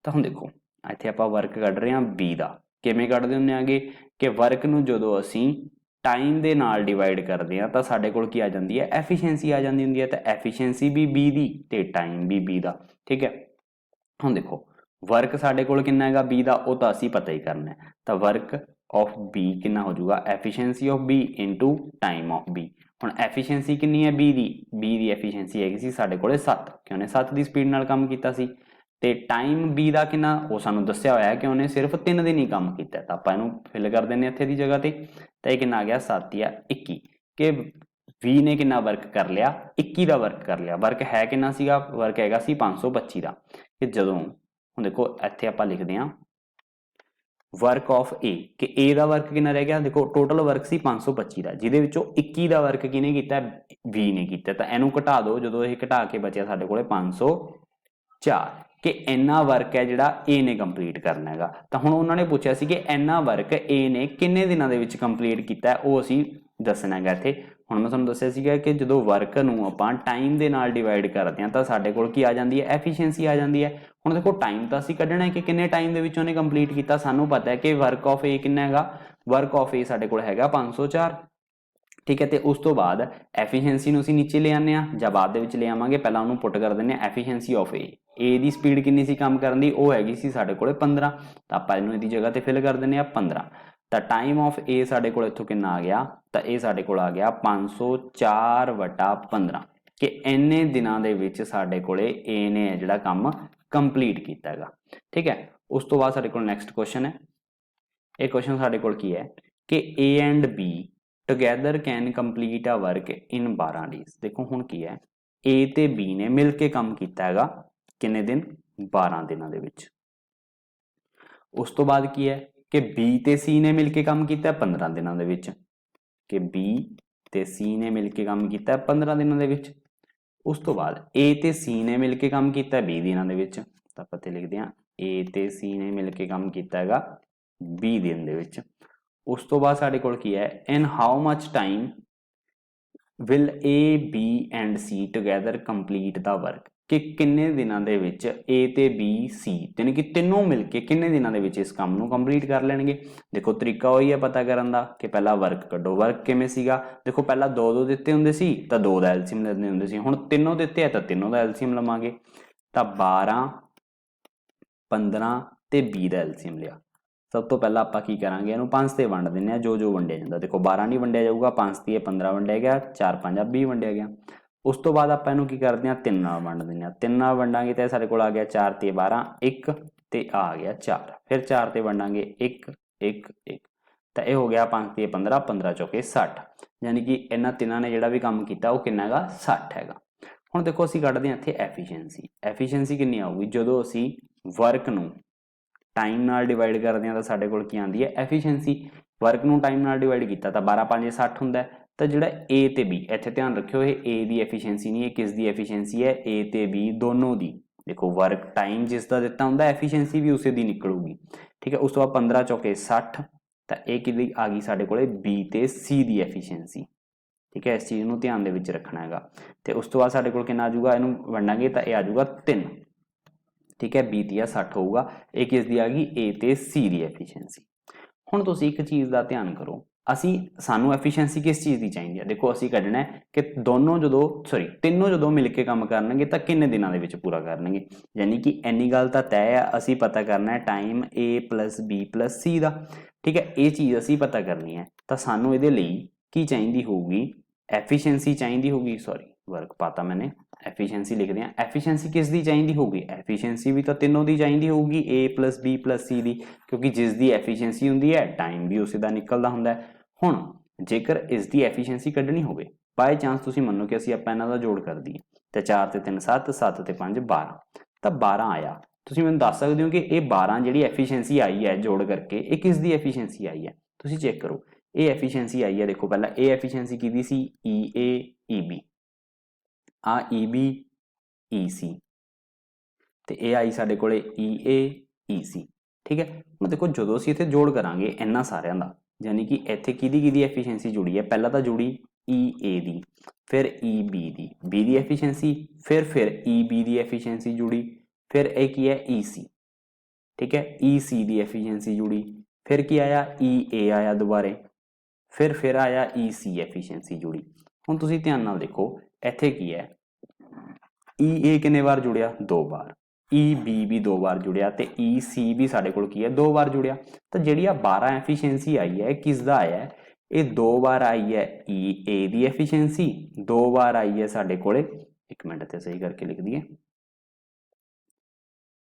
A: ਤਾਂ ਹੁਣ ਦੇਖੋ ਇੱਥੇ ਆਪਾਂ ਵਰਕ ਕੱਢ ਰਹੇ ਹਾਂ ਬੀ ਦਾ। ਕਿਵੇਂ ਕੱਢਦੇ ਹੁੰਦੇ ਆਗੇ ਕਿ ਵਰਕ ਨੂੰ ਜਦੋਂ ਅਸੀਂ ਟਾਈਮ ਦੇ ਨਾਲ ਡਿਵਾਈਡ ਕਰਦੇ ਹਾਂ ਤਾਂ ਸਾਡੇ ਕੋਲ ਕੀ ਆ ਜਾਂਦੀ ਹੈ, ਐਫੀਸ਼ੀਐਂਸੀ ਆ ਜਾਂਦੀ ਹੁੰਦੀ ਹੈ। ਤਾਂ ਐਫੀਸ਼ੀਐਂਸੀ ਵੀ ਬੀ ਦੀ ਤੇ ਟਾਈਮ ਵੀ ਬੀ ਦਾ। ਠੀਕ ਹੈ, ਹੁਣ ਦੇਖੋ ਵਰਕ ਸਾਡੇ ਕੋਲ ਕਿੰਨਾ ਹੈਗਾ ਬੀ ਦਾ, ਉਹ ਤਾਂ ਅਸੀਂ ਪਤਾ ਹੀ ਕਰਨਾ ਹੈ। ਤਾਂ ਵਰਕ ਆਫ ਬੀ ਕਿੰਨਾ ਹੋ ਜਾਊਗਾ, efficiency of B into time of B. ਹੁਣ ਐਫੀਸ਼ੀਐਂਸੀ ਕਿੰਨੀ ਹੈ ਬੀ ਦੀ ਐਫੀਸ਼ੀਐਂਸੀ ਹੈਗੀ ਸੀ ਸਾਡੇ ਕੋਲੇ 7, ਕਿ ਉਹਨੇ 7 ਦੀ ਸਪੀਡ ਨਾਲ ਕੰਮ ਕੀਤਾ ਸੀ। ਤੇ ਟਾਈਮ ਬੀ ਦਾ ਕਿੰਨਾ, ਉਹ ਸਾਨੂੰ ਦੱਸਿਆ ਹੋਇਆ ਕਿ ਉਹਨੇ ਸਿਰਫ 3 ਦਿਨ ਹੀ ਕੰਮ ਕੀਤਾ। ਤਾਂ ਆਪਾਂ ਇਹਨੂੰ ਫਿਲ ਕਰ ਦਿੰਦੇ ਇੱਥੇ ਦੀ ਜਗ੍ਹਾ ਤੇ। ਤਾਂ ਇਹ ਕਿੰਨਾ ਆ ਗਿਆ 7 ਜਾਂ 21, ਕਿ ਵੀ ਨੇ ਕਿੰਨਾ ਵਰਕ ਕਰ ਲਿਆ, 21 ਦਾ ਵਰਕ ਕਰ ਲਿਆ। ਵਰਕ ਹੈ ਕਿੰਨਾ ਸੀਗਾ, ਵਰਕ ਹੈਗਾ ਸੀ 525 ਦਾ। ਕਿ ਜਦੋਂ ਹੁਣ ਦੇਖੋ ਇੱਥੇ ਆਪਾਂ ਲਿਖਦੇ ਹਾਂ ਵਰਕ ਆਫ ਏ, ਕਿ ਏ ਦਾ ਵਰਕ ਕਿੰਨਾ ਰਹਿ ਗਿਆ, ਦੇਖੋ ਟੋਟਲ ਵਰਕ ਸੀ 525 ਦਾ, ਜਿਹਦੇ ਵਿੱਚੋਂ 21 ਦਾ ਵਰਕ ਕਿਹਨੇ ਕੀਤਾ, ਬੀ ਨੇ ਕੀਤਾ। ਤਾਂ ਇਹਨੂੰ ਘਟਾ ਦਿਓ, ਜਦੋਂ ਇਹ ਘਟਾ ਕੇ ਬਚਿਆ ਸਾਡੇ ਕੋਲੇ 504, ਕਿ ਇੰਨਾ ਵਰਕ ਹੈ ਜਿਹੜਾ ਏ ਨੇ ਕੰਪਲੀਟ ਕਰਨਾ ਹੈਗਾ। ਤਾਂ ਹੁਣ ਉਹਨਾਂ ਨੇ ਪੁੱਛਿਆ ਸੀ ਕਿ ਇੰਨਾ ਵਰਕ ਏ ਨੇ ਕਿੰਨੇ ਦਿਨਾਂ ਦੇ ਵਿੱਚ ਕੰਪਲੀਟ ਕੀਤਾ, ਉਹ ਅਸੀਂ ਦੱਸਣਾ ਹੈਗਾ ਇੱਥੇ। ਹੁਣ ਮੈਂ ਤੁਹਾਨੂੰ ਦੱਸਿਆ ਸੀਗਾ ਕਿ ਜਦੋਂ ਵਰਕ ਨੂੰ ਆਪਾਂ ਟਾਈਮ ਦੇ ਨਾਲ ਡਿਵਾਈਡ ਕਰਦੇ ਹਾਂ ਤਾਂ ਸਾਡੇ ਕੋਲ ਕੀ ਆ ਜਾਂਦੀ ਹੈ, ਐਫੀਸ਼ੀਐਂਸੀ ਆ ਜਾਂਦੀ ਹੈ। ਹੁਣ ਦੇਖੋ ਟਾਈਮ ਤਾਂ ਅਸੀਂ ਕੱਢਣਾ ਹੈ ਕਿ ਕਿੰਨੇ ਟਾਈਮ ਦੇ ਵਿੱਚ ਉਹਨੇ ਕੰਪਲੀਟ ਕੀਤਾ। ਸਾਨੂੰ ਪਤਾ ਹੈ ਕਿ ਵਰਕ ਆਫ ਏ ਕਿੰਨਾ ਹੈਗਾ, ਵਰਕ ਆਫ ਏ ਸਾਡੇ ਕੋਲ ਹੈਗਾ 504। ਠੀਕ ਹੈ, ਤੇ ਉਸ ਤੋਂ ਬਾਅਦ ਐਫੀਸ਼ੀਐਂਸੀ ਨੂੰ ਅਸੀਂ ਨੀਚੇ ਲੈ ਆਉਂਦੇ ਹਾਂ ਜਾਂ ਬਾਅਦ ਦੇ ਵਿੱਚ ਲੈ ਆਵਾਂਗੇ। ਪਹਿਲਾਂ ਉਹਨੂੰ ਪੁੱਟ ਕਰ ਦਿੰਦੇ ਹਾਂ efficiency of A the speed ਕਿੰਨੀ ਸੀ ਕੰਮ ਕਰਨ ਦੀ, ਉਹ ਹੈਗੀ ਸੀ ਸਾਡੇ ਕੋਲੇ 15। ਤਾਂ ਆਪਾਂ ਇਹਨੂੰ ਇਹਦੀ ਜਗ੍ਹਾ ਤੇ ਫਿਲ ਕਰ ਦਿੰਦੇ ਹਾਂ 15। ਤਾਂ ਟਾਈਮ ਆਫ ਏ ਸਾਡੇ ਕੋਲ ਇੱਥੋਂ ਕਿੰਨਾ ਆ ਗਿਆ, ਤਾਂ ਇਹ ਸਾਡੇ ਕੋਲ ਆ ਗਿਆ 504/15, ਕਿ ਇੰਨੇ ਦਿਨਾਂ ਦੇ ਵਿੱਚ ਸਾਡੇ ਕੋਲੇ ਏ ਨੇ ਜਿਹੜਾ ਕੰਮ ਕੰਪਲੀਟ ਕੀਤਾ ਹੈਗਾ। ਠੀਕ ਹੈ, ਉਸ ਤੋਂ ਬਾਅਦ ਸਾਡੇ ਕੋਲ ਨੈਕਸਟ ਕੁਐਸਚਨ ਹੈ। ਇਹ ਕੁਐਸਚਨ ਸਾਡੇ ਕੋਲ ਕੀ ਹੈ ਕਿ A and B together can complete a work in 12 days. ਦੇਖੋ ਹੁਣ ਕੀ ਹੈ, ਏ ਤੇ ਬੀ ਨੇ ਮਿਲ ਕੇ ਕੰਮ ਕੀਤਾ ਹੈਗਾ ਕਿੰਨੇ ਦਿਨ, 12 ਦਿਨਾਂ ਦੇ ਵਿੱਚ। ਉਸ ਤੋਂ ਬਾਅਦ ਕੀ ਹੈ ਕਿ ਬੀ ਤੇ ਸੀ ਨੇ ਮਿਲ ਕੇ ਕੰਮ ਕੀਤਾ 15 ਦਿਨਾਂ ਦੇ ਵਿੱਚ, ਕਿ ਬੀ ਤੇ ਸੀ ਨੇ ਮਿਲ ਕੇ ਕੰਮ ਕੀਤਾ 15 ਦਿਨਾਂ ਦੇ ਵਿੱਚ। ਉਸ ਤੋਂ ਬਾਅਦ ਏ ਤੇ ਸੀ ਨੇ ਮਿਲ ਕੇ ਕੰਮ ਕੀਤਾ 20 ਦਿਨਾਂ ਦੇ ਵਿੱਚ। ਤਾਂ ਆਪਾਂ ਇੱਥੇ ਲਿਖਦੇ ਹਾਂ ਏ ਤੇ ਸੀ ਨੇ ਮਿਲ ਕੇ ਕੰਮ ਕੀਤਾ ਹੈਗਾ 20 ਦਿਨ ਦੇ ਵਿੱਚ। ਉਸ ਤੋਂ ਬਾਅਦ ਸਾਡੇ ਕੋਲ ਕੀ ਹੈ, in how much time will A B and C together complete the work, ਕਿ ਕਿੰਨੇ ਦਿਨਾਂ ਦੇ ਵਿੱਚ ਏ ਤੇ ਬੀ ਸੀ ਯਾਨੀ ਕਿ ਤਿੰਨੋਂ ਮਿਲ ਕੇ ਕਿੰਨੇ ਦਿਨਾਂ ਦੇ ਵਿੱਚ ਇਸ ਕੰਮ ਨੂੰ ਕੰਪਲੀਟ ਕਰ ਲੈਣਗੇ। ਦੇਖੋ ਤਰੀਕਾ ਉਹੀ ਹੈ ਪਤਾ ਕਰਨ ਦਾ ਕਿ ਪਹਿਲਾਂ ਵਰਕ ਕੱਢੋ। ਵਰਕ ਕਿਵੇਂ ਸੀਗਾ, ਦੇਖੋ ਪਹਿਲਾਂ 2 ਦਿੱਤੇ ਹੁੰਦੇ ਸੀ ਤਾਂ 2 ਦਾ ਐਲਸੀਐਮ ਲੈਂਦੇ ਹੁੰਦੇ ਸੀ। ਹੁਣ ਤਿੰਨੋਂ ਦਿੱਤੇ ਆ ਤਾਂ ਤਿੰਨੋਂ ਦਾ ਐਲਸੀਐਮ ਲਵਾਂਗੇ। ਤਾਂ 12, 15 ਤੇ 20 ਦਾ ਐਲਸੀਐਮ ਲਿਆ। ਸਭ ਤੋਂ ਪਹਿਲਾਂ ਆਪਾਂ ਕੀ ਕਰਾਂਗੇ, ਇਹਨੂੰ 5 ਤੇ ਵੰਡ ਦਿੰਦੇ ਹਾਂ, ਜੋ ਵੰਡਿਆ ਜਾਂਦਾ। ਦੇਖੋ 12 ਨਹੀਂ ਵੰਡਿਆ ਜਾਊਗਾ, 5 ਤੇ 15 ਵੰਡਿਆ ਗਿਆ, 4 5 20 ਵੰਡਿਆ ਗਿਆ। ਉਸ ਤੋਂ ਬਾਅਦ ਆਪਾਂ ਇਹਨੂੰ ਕੀ ਕਰਦੇ ਹਾਂ, 3 ਨਾਲ ਵੰਡ ਦਿੰਦੇ ਹਾਂ। 3 ਨਾਲ ਵੰਡਾਂਗੇ ਤਾਂ ਸਾਡੇ ਕੋਲ ਆ ਗਿਆ 4 ਤੇ 12 1 ਤੇ ਆ ਗਿਆ 4। ਫਿਰ 4 ਤੇ ਵੰਡਾਂਗੇ 1 1 1, ਤਾਂ ਇਹ ਹੋ ਗਿਆ 5 ਤੇ 15 15 ਚੌਕੇ 60, ਯਾਨੀ ਕਿ ਇਹਨਾਂ ਤਿੰਨਾਂ ਨੇ ਜਿਹੜਾ ਵੀ ਕੰਮ ਕੀਤਾ ਉਹ ਕਿੰਨਾ ਹੈਗਾ, 60 ਹੈਗਾ। ਹੁਣ ਦੇਖੋ ਅਸੀਂ ਕੱਢਦੇ ਹਾਂ ਇੱਥੇ ਐਫੀਸ਼ੀਐਂਸੀ। ਐਫੀਸ਼ੀਐਂਸੀ ਕਿੰਨੀ ਆਊਗੀ, ਜਦੋਂ ਅਸੀਂ ਵਰਕ ਨੂੰ ਟਾਈਮ ਨਾਲ ਡਿਵਾਈਡ ਕਰਦੇ ਹਾਂ ਤਾਂ ਸਾਡੇ ਕੋਲ ਕੀ ਆਉਂਦੀ ਹੈ, ਐਫੀਸ਼ੀਐਂਸੀ। ਵਰਕ ਨੂੰ ਟਾਈਮ ਨਾਲ ਡਿਵਾਈਡ ਕੀਤਾ ਤਾਂ 12 5 60 ਹੁੰਦਾ। ਤਾਂ ਜਿਹੜਾ ਏ ਤੇ ਬੀ, ਇੱਥੇ ਧਿਆਨ ਰੱਖਿਓ ਇਹ ਏ ਦੀ ਐਫੀਸ਼ੀਐਂਸੀ ਨਹੀਂ, ਇਹ ਕਿਸ ਦੀ ਐਫੀਸ਼ੀਐਂਸੀ ਹੈ, ਏ ਤੇ ਬੀ ਦੋਨੋਂ ਦੀ। ਦੇਖੋ ਵਰਕ ਟਾਈਮ ਜਿਸ ਦਾ ਦਿੱਤਾ ਹੁੰਦਾ ਐਫੀਸ਼ੀਐਂਸੀ ਵੀ ਉਸੇ ਦੀ ਨਿਕਲੂਗੀ। ਠੀਕ ਹੈ, ਉਸ ਤੋਂ ਬਾਅਦ 15 ਚੌਕੇ 60, ਤਾਂ ਇਹ ਕਿਹਦੀ ਆ ਗਈ ਸਾਡੇ ਕੋਲੇ, ਬੀ ਤੇ ਸੀ ਦੀ ਐਫੀਸ਼ੀਐਂਸੀ। ਠੀਕ ਹੈ, ਇਸ ਚੀਜ਼ ਨੂੰ ਧਿਆਨ ਦੇ ਵਿੱਚ ਰੱਖਣਾ ਹੈਗਾ। ਤੇ ਉਸ ਤੋਂ ਬਾਅਦ ਸਾਡੇ ਕੋਲ ਕਿੰਨਾ ਆ ਜਾਊਗਾ, ਇਹਨੂੰ ਵੰਡਾਂਗੇ ਤਾਂ ਇਹ ਆ ਜਾਊਗਾ 3। ਠੀਕ ਹੈ, 20 ਜਾਂ 60 ਹੋਊਗਾ। ਇਹ ਕਿਸ ਦੀ ਆ ਗਈ, ਏ ਤੇ ਸੀ ਦੀ ਐਫੀਸ਼ੀਐਂਸੀ। ਹੁਣ ਤੁਸੀਂ ਇੱਕ ਚੀਜ਼ ਦਾ ਧਿਆਨ ਕਰੋ, ਸਾਨੂੰ ਐਫੀਸ਼ੀਐਂਸੀ ਕਿਸ ਚੀਜ਼ ਦੀ ਚਾਹੀਦੀ ਹੈ। ਦੇਖੋ ਅਸੀਂ ਕੱਢਣਾ ਹੈ ਕਿ ਤਿੰਨੋਂ ਜਦੋਂ ਮਿਲ ਕੇ ਕੰਮ ਕਰਨਗੇ ਤਾਂ ਕਿੰਨੇ ਦਿਨਾਂ ਦੇ ਵਿੱਚ ਪੂਰਾ ਕਰਨਗੇ। ਯਾਨੀ ਕਿ ਇੰਨੀ ਗੱਲ ਤਾਂ ਤੈਅ ਹੈ, ਅਸੀਂ ਪਤਾ ਕਰਨਾ ਹੈ time A plus B plus C ਦਾ। ਠੀਕ ਹੈ, ਇਹ ਚੀਜ਼ ਅਸੀਂ ਪਤਾ ਕਰਨੀ ਹੈ। ਤਾਂ ਸਾਨੂੰ ਇਹਦੇ ਲਈ ਕੀ ਚਾਹੀਦੀ ਹੋਊਗੀ, ਐਫੀਸ਼ੀਐਂਸੀ ਚਾਹੀਦੀ ਹੋਊਗੀ। ਵਰਕ ਪਾਤਾ ਮੈਨੇ, ਐਫੀਸ਼ੀਐਂਸੀ ਲਿਖਦੇ ਹਾਂ। ਐਫੀਸ਼ੀਐਂਸੀ ਕਿਸ ਦੀ ਚਾਹੀਦੀ ਹੋਊਗੀ, ਐਫੀਸ਼ੀਐਂਸੀ ਵੀ ਤਾਂ ਤਿੰਨੋਂ ਦੀ ਚਾਹੀਦੀ ਹੋਊਗੀ, ਏ ਪਲੱਸ ਬੀ ਪਲੱਸ ਸੀ ਦੀ, ਕਿਉਂਕਿ ਜਿਸ ਦੀ ਐਫੀਸ਼ੀਐਂਸੀ ਹੁੰਦੀ ਹੈ ਟਾਈਮ ਵੀ ਉਸੇ ਦਾ ਨਿਕਲਦਾ ਹੁੰਦਾ ਹੈ। ਹੁਣ ਜੇਕਰ ਇਸ ਦੀ ਐਫੀਸ਼ੀਐਂਸੀ ਕੱਢਣੀ ਹੋਵੇ, ਬਾਏ ਚਾਂਸ ਤੁਸੀਂ ਮੰਨੋ ਕਿ ਆਪਾਂ ਇਹਨਾਂ ਦਾ ਜੋੜ ਕਰ ਦਈਏ, ਤਾਂ 4 ਤੇ 3 7, 7 ਤੇ 5 12, ਤਾਂ 12 ਆਇਆ। ਤੁਸੀਂ ਮੈਨੂੰ ਦੱਸ ਸਕਦੇ ਹੋ ਕਿ ਇਹ 12 ਜਿਹੜੀ ਐਫੀਸ਼ੀਐਂਸੀ ਆਈ ਹੈ ਜੋੜ ਕਰਕੇ, ਇਹ ਕਿਸ ਦੀ ਐਫੀਸ਼ੀਐਂਸੀ ਆਈ ਹੈ। ਤੁਸੀਂ ਚੈੱਕ ਕਰੋ, ਇਹ ਐਫੀਸ਼ੀਐਂਸੀ ਆਈ ਹੈ। ਦੇਖੋ ਪਹਿਲਾਂ ਇਹ ਐਫੀਸ਼ੀਐਂਸੀ ਕਿਹਦੀ ਸੀ, ਈ ਏ ਈ ਬੀ, ਆ ਈ ਬੀ ਈ ਸੀ, ਤੇ ਇਹ ਆਈ ਸਾਡੇ ਕੋਲੇ ਈ ਏ ਈ ਸੀ। ਠੀਕ ਹੈ, ਹੁਣ ਦੇਖੋ ਜਦੋਂ ਅਸੀਂ ਇੱਥੇ ਜੋੜ ਕਰਾਂਗੇ ਇਹਨਾਂ ਸਾਰਿਆਂ ਦਾ, ਯਾਨੀ ਕਿ ਇੱਥੇ ਕਿਹਦੀ ਐਫੀਸ਼ੀਐਂਸੀ ਜੁੜੀ ਹੈ, ਪਹਿਲਾਂ ਤਾਂ ਜੁੜੀ ਈ ਏ ਦੀ, ਫਿਰ ਈ ਬੀ ਦੀ ਐਫੀਸ਼ੀਐਂਸੀ, ਫਿਰ ਈ ਬੀ ਦੀ ਐਫੀਸ਼ੀਐਂਸੀ ਜੁੜੀ, ਫਿਰ ਇਹ ਕੀ ਹੈ, ਈ ਸੀ। ठीक है। EC ਦੀ ਐਫੀਸ਼ੀਐਂਸੀ ਜੁੜੀ, ਫਿਰ ਕੀ ਆਇਆ EA ਆਇਆ ਦੁਬਾਰੇ, ਫਿਰ ਆਇਆ EC ਐਫੀਸ਼ੀਐਂਸੀ ਜੁੜੀ। ਹੁਣ ਤੁਸੀਂ ਧਿਆਨ ਨਾਲ ਦੇਖੋ ਇੱਥੇ ਕੀ ਹੈ, EA ਕਿੰਨੇ ਵਾਰ ਜੁੜਿਆ 2 ਵਾਰ, EB ਵੀ 2 ਵਾਰ ਜੁੜਿਆ ਤੇ EC ਵੀ ਸਾਡੇ ਕੋਲ ਕੀ ਹੈ 2 ਵਾਰ ਜੁੜਿਆ। ਤਾਂ ਜਿਹੜੀ ਆ 12 ਐਫੀਸ਼ੀਐਂਸੀ ਆਈ ਹੈ ਕਿਸ ਦਾ ਆਇਆ ਹੈ, ਇਹ 2 ਵਾਰ ਆਈ ਹੈ EA ਦੀ ਐਫੀਸ਼ੀਐਂਸੀ, 2 ਵਾਰ ਆਈ ਹੈ ਸਾਡੇ ਕੋਲੇ, ਇੱਕ ਮਿੰਟ ਤੇ ਸਹੀ ਕਰਕੇ ਲਿਖ ਦਈਏ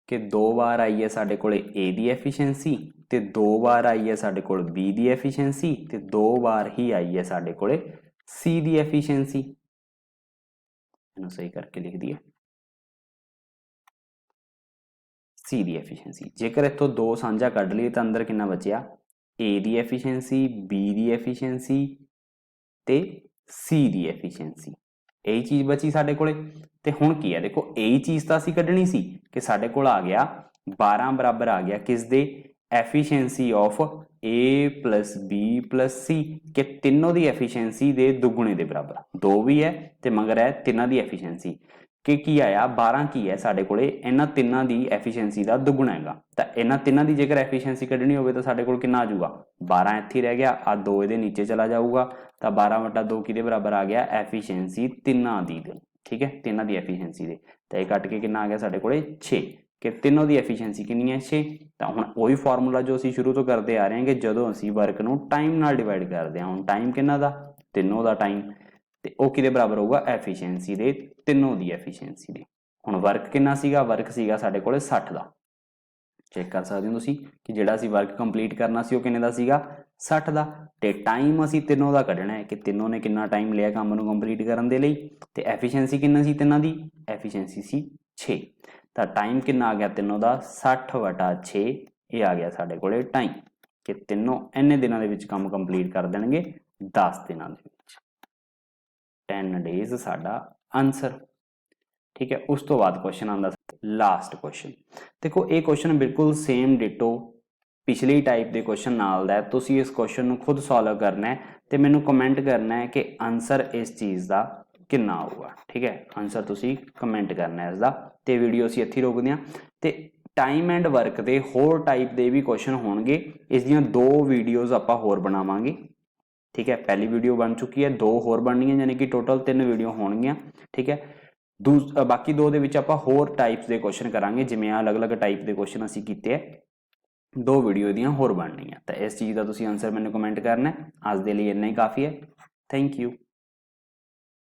A: ਕਿ 2 ਵਾਰ ਆਈ ਹੈ ਸਾਡੇ ਕੋਲੇ A ਦੀ ਐਫੀਸ਼ੀਐਂਸੀ ਤੇ 2 ਵਾਰ ਆਈ ਹੈ ਸਾਡੇ ਕੋਲ B ਦੀ ਐਫੀਸ਼ੀਐਂਸੀ ਤੇ 2 ਵਾਰ ਹੀ ਆਈ ਹੈ ਸਾਡੇ ਕੋਲੇ C ਦੀ ਐਫੀਸ਼ੀਐਂਸੀ। ਇਹਨੂੰ ਸਹੀ ਕਰਕੇ ਲਿਖ ਦਈਏ C ਦੀ ਐਫੀਸ਼ੀਐਂਸੀ। ਜੇਕਰ ਇੱਥੋਂ 2 ਸਾਂਝਾ ਕੱਢ ਲਈਏ ਤਾਂ ਅੰਦਰ ਕਿੰਨਾ ਬਚਿਆ, A the efficiency, B the efficiency ਤੇ C ਦੀ ਐਫੀਸ਼ੀਐਂਸੀ। ਇਹੀ ਚੀਜ਼ ਬਚੀ ਸਾਡੇ ਕੋਲੇ। ਤੇ ਹੁਣ ਕੀ ਹੈ ਦੇਖੋ, ਇਹੀ ਚੀਜ਼ ਤਾਂ ਅਸੀਂ ਕੱਢਣੀ ਸੀ ਕਿ ਸਾਡੇ ਕੋਲ ਆ ਗਿਆ 12 ਬਰਾਬਰ ਆ ਗਿਆ ਕਿਸ ਦੇ, efficiency of A plus B plus C, ਕਿ ਤਿੰਨੋਂ ਦੀ ਐਫੀਸ਼ੀਐਂਸੀ ਦੇ ਦੁੱਗਣੇ ਦੇ ਬਰਾਬਰ, 2 ਵੀ ਹੈ ਤੇ ਮਗਰ ਹੈ ਤਿੰਨਾਂ ਦੀ ਐਫੀਸ਼ੀਐਂਸੀ, ਕਿ ਕੀ ਆਇਆ 12 ਕੀ ਹੈ ਸਾਡੇ ਕੋਲੇ ਇਹਨਾਂ ਤਿੰਨਾਂ ਦੀ ਐਫੀਸ਼ੀਐਂਸੀ ਦਾ ਦੁੱਗਣਾ ਹੈਗਾ। ਤਾਂ ਇਹਨਾਂ ਤਿੰਨਾਂ ਦੀ ਜੇਕਰ ਐਫੀਸ਼ੀਐਂਸੀ ਕੱਢਣੀ ਹੋਵੇ ਤਾਂ ਸਾਡੇ ਕੋਲ ਕਿੰਨਾ ਆ ਜਾਊਗਾ 12 ਇੱਥੇ ਹੀ ਰਹਿ ਗਿਆ, ਆ 2 ਇਹਦੇ ਨੀਚੇ ਚਲਾ ਜਾਊਗਾ ਤਾਂ 12/2 ਕਿਹਦੇ ਬਰਾਬਰ ਆ ਗਿਆ, ਐਫੀਸ਼ੀਐਂਸੀ ਤਿੰਨਾਂ ਦੀ, ਠੀਕ ਹੈ, ਤਿੰਨਾਂ ਦੀ ਐਫੀਸ਼ੀਐਂਸੀ ਦੇ। ਤਾਂ ਇਹ ਕੱਟ ਕੇ ਕਿੰਨਾ ਆ ਗਿਆ ਸਾਡੇ ਕੋਲੇ 6, ਕਿ ਤਿੰਨੋਂ ਦੀ ਐਫੀਸ਼ੀਐਂਸੀ ਕਿੰਨੀ ਹੈ 6। ਤਾਂ ਹੁਣ ਉਹੀ ਫਾਰਮੂਲਾ ਜੋ ਅਸੀਂ ਸ਼ੁਰੂ ਤੋਂ ਕਰਦੇ ਆ ਰਹੇ ਹਾਂ ਕਿ ਜਦੋਂ ਅਸੀਂ ਵਰਕ ਨੂੰ ਟਾਈਮ ਨਾਲ ਡਿਵਾਈਡ ਕਰਦੇ ਹਾਂ, ਹੁਣ ਟਾਈਮ ਕਿੰਨਾ ਦਾ, ਤਿੰਨੋਂ ਦਾ ਟਾਈਮ, ਤੇ ਉਹ ਕਿਹਦੇ ਬਰਾਬਰ ਹੋਊਗਾ ਐਫੀਸ਼ੀਐਂਸੀ ਦੇ, ਤਿੰਨੋਂ ਦੀ ਐਫੀਸ਼ੀਐਂਸੀ ਦੇ। ਹੁਣ ਵਰਕ ਕਿੰਨਾ ਸੀਗਾ, ਵਰਕ ਸੀਗਾ ਸਾਡੇ ਕੋਲੇ 60 ਦਾ। ਚੈੱਕ ਕਰ ਸਕਦੇ ਹੋ ਤੁਸੀਂ ਕਿ ਜਿਹੜਾ ਅਸੀਂ ਵਰਕ ਕੰਪਲੀਟ ਕਰਨਾ ਸੀ ਉਹ ਕਿੰਨੇ ਦਾ ਸੀਗਾ 60 ਦਾ, ਤੇ ਟਾਈਮ ਅਸੀਂ ਤਿੰਨੋਂ ਦਾ ਕੱਢਣਾ ਹੈ ਕਿ ਤਿੰਨੋਂ ਨੇ ਕਿੰਨਾ ਟਾਈਮ ਲਿਆ ਕੰਮ ਨੂੰ ਕੰਪਲੀਟ ਕਰਨ ਦੇ ਲਈ, ਤੇ ਐਫੀਸ਼ੀਐਂਸੀ ਕਿੰਨਾ ਸੀ ਤਿੰਨਾਂ ਦੀ, ਐਫੀਸ਼ੀਐਂਸੀ ਸੀ 6। ਤਾਂ ਟਾਈਮ ਕਿੰਨਾ ਆ ਗਿਆ ਤਿੰਨੋਂ ਦਾ 60/6, ਇਹ ਆ ਗਿਆ ਸਾਡੇ ਕੋਲੇ ਟਾਈਮ, ਕਿ ਤਿੰਨੋਂ ਇੰਨੇ ਦਿਨਾਂ ਦੇ ਵਿੱਚ ਕੰਮ ਕੰਪਲੀਟ ਕਰ ਦੇਣਗੇ 10 ਦਿਨਾਂ ਦੇ ਵਿੱਚ, 10 days ਸਾਡਾ ਆਨਸਰ। ਠੀਕ ਹੈ। ਉਸ ਤੋਂ ਬਾਅਦ ਕੁਐਸਚਨ ਆਉਂਦਾ ਲਾਸਟ ਕੁਐਸਚਨ। ਦੇਖੋ ਇਹ ਕੁਐਸਚਨ ਬਿਲਕੁਲ ਸੇਮ ਡਿਟੋ ਪਿਛਲੀ ਟਾਈਪ ਦੇ ਕੁਐਸਚਨ ਨਾਲ ਦਾ ਹੈ। ਤੁਸੀਂ ਇਸ ਕੁਐਸਚਨ ਨੂੰ ਖੁਦ ਸੋਲਵ ਕਰਨਾ ਹੈ ਤੇ ਮੈਨੂੰ ਕਮੈਂਟ ਕਰਨਾ ਹੈ ਕਿ ਆਨਸਰ ਇਸ ਚੀਜ਼ ਦਾ ਕਿੰਨਾ ਆਊਗਾ। ਠੀਕ ਹੈ, ਆਨਸਰ ਤੁਸੀਂ ਕਮੈਂਟ ਕਰਨਾ ਹੈ ਇਸ ਦਾ। ਤੇ ਵੀਡੀਓ ਅਸੀਂ ਇੱਥੇ ਰੋਕਦੇ ਹਾਂ ਤੇ ਟਾਈਮ ਐਂਡ ਵਰਕ ਦੇ ਹੋਰ ਟਾਈਪ ਦੇ ਵੀ ਕੁਐਸਚਨ ਹੋਣਗੇ। ਇਸ ਦੀਆਂ 2 ਵੀਡੀਓਜ਼ ਆਪਾਂ ਹੋਰ ਬਣਾਵਾਂਗੇ। ਠੀਕ ਹੈ, ਪਹਿਲੀ ਵੀਡੀਓ ਬਣ ਚੁੱਕੀ ਹੈ, 2 ਹੋਰ ਬਣਨੀਆਂ, ਯਾਨੀ ਕਿ ਟੋਟਲ 3 ਵੀਡੀਓ ਹੋਣਗੀਆਂ। ਠੀਕ ਹੈ, ਬਾਕੀ 2 ਦੇ ਵਿੱਚ ਆਪਾਂ ਹੋਰ ਟਾਈਪਸ ਦੇ ਕੁਐਸਚਨ ਕਰਾਂਗੇ, ਜਿਵੇਂ ਅਲੱਗ-ਅਲੱਗ ਟਾਈਪ ਦੇ ਕੁਐਸਚਨ ਅਸੀਂ ਕੀਤੇ ਹੈ। 2 ਵੀਡੀਓ ਦੀਆਂ ਹੋਰ ਬਣਨੀਆਂ। ਤਾਂ ਇਸ ਚੀਜ਼ ਦਾ ਤੁਸੀਂ ਆਨਸਰ ਮੈਨੂੰ ਕਮੈਂਟ ਕਰਨਾ ਹੈ। ਅੱਜ ਦੇ ਲਈ ਇੰਨਾ ਹੀ ਕਾਫੀ ਹੈ। Thank you.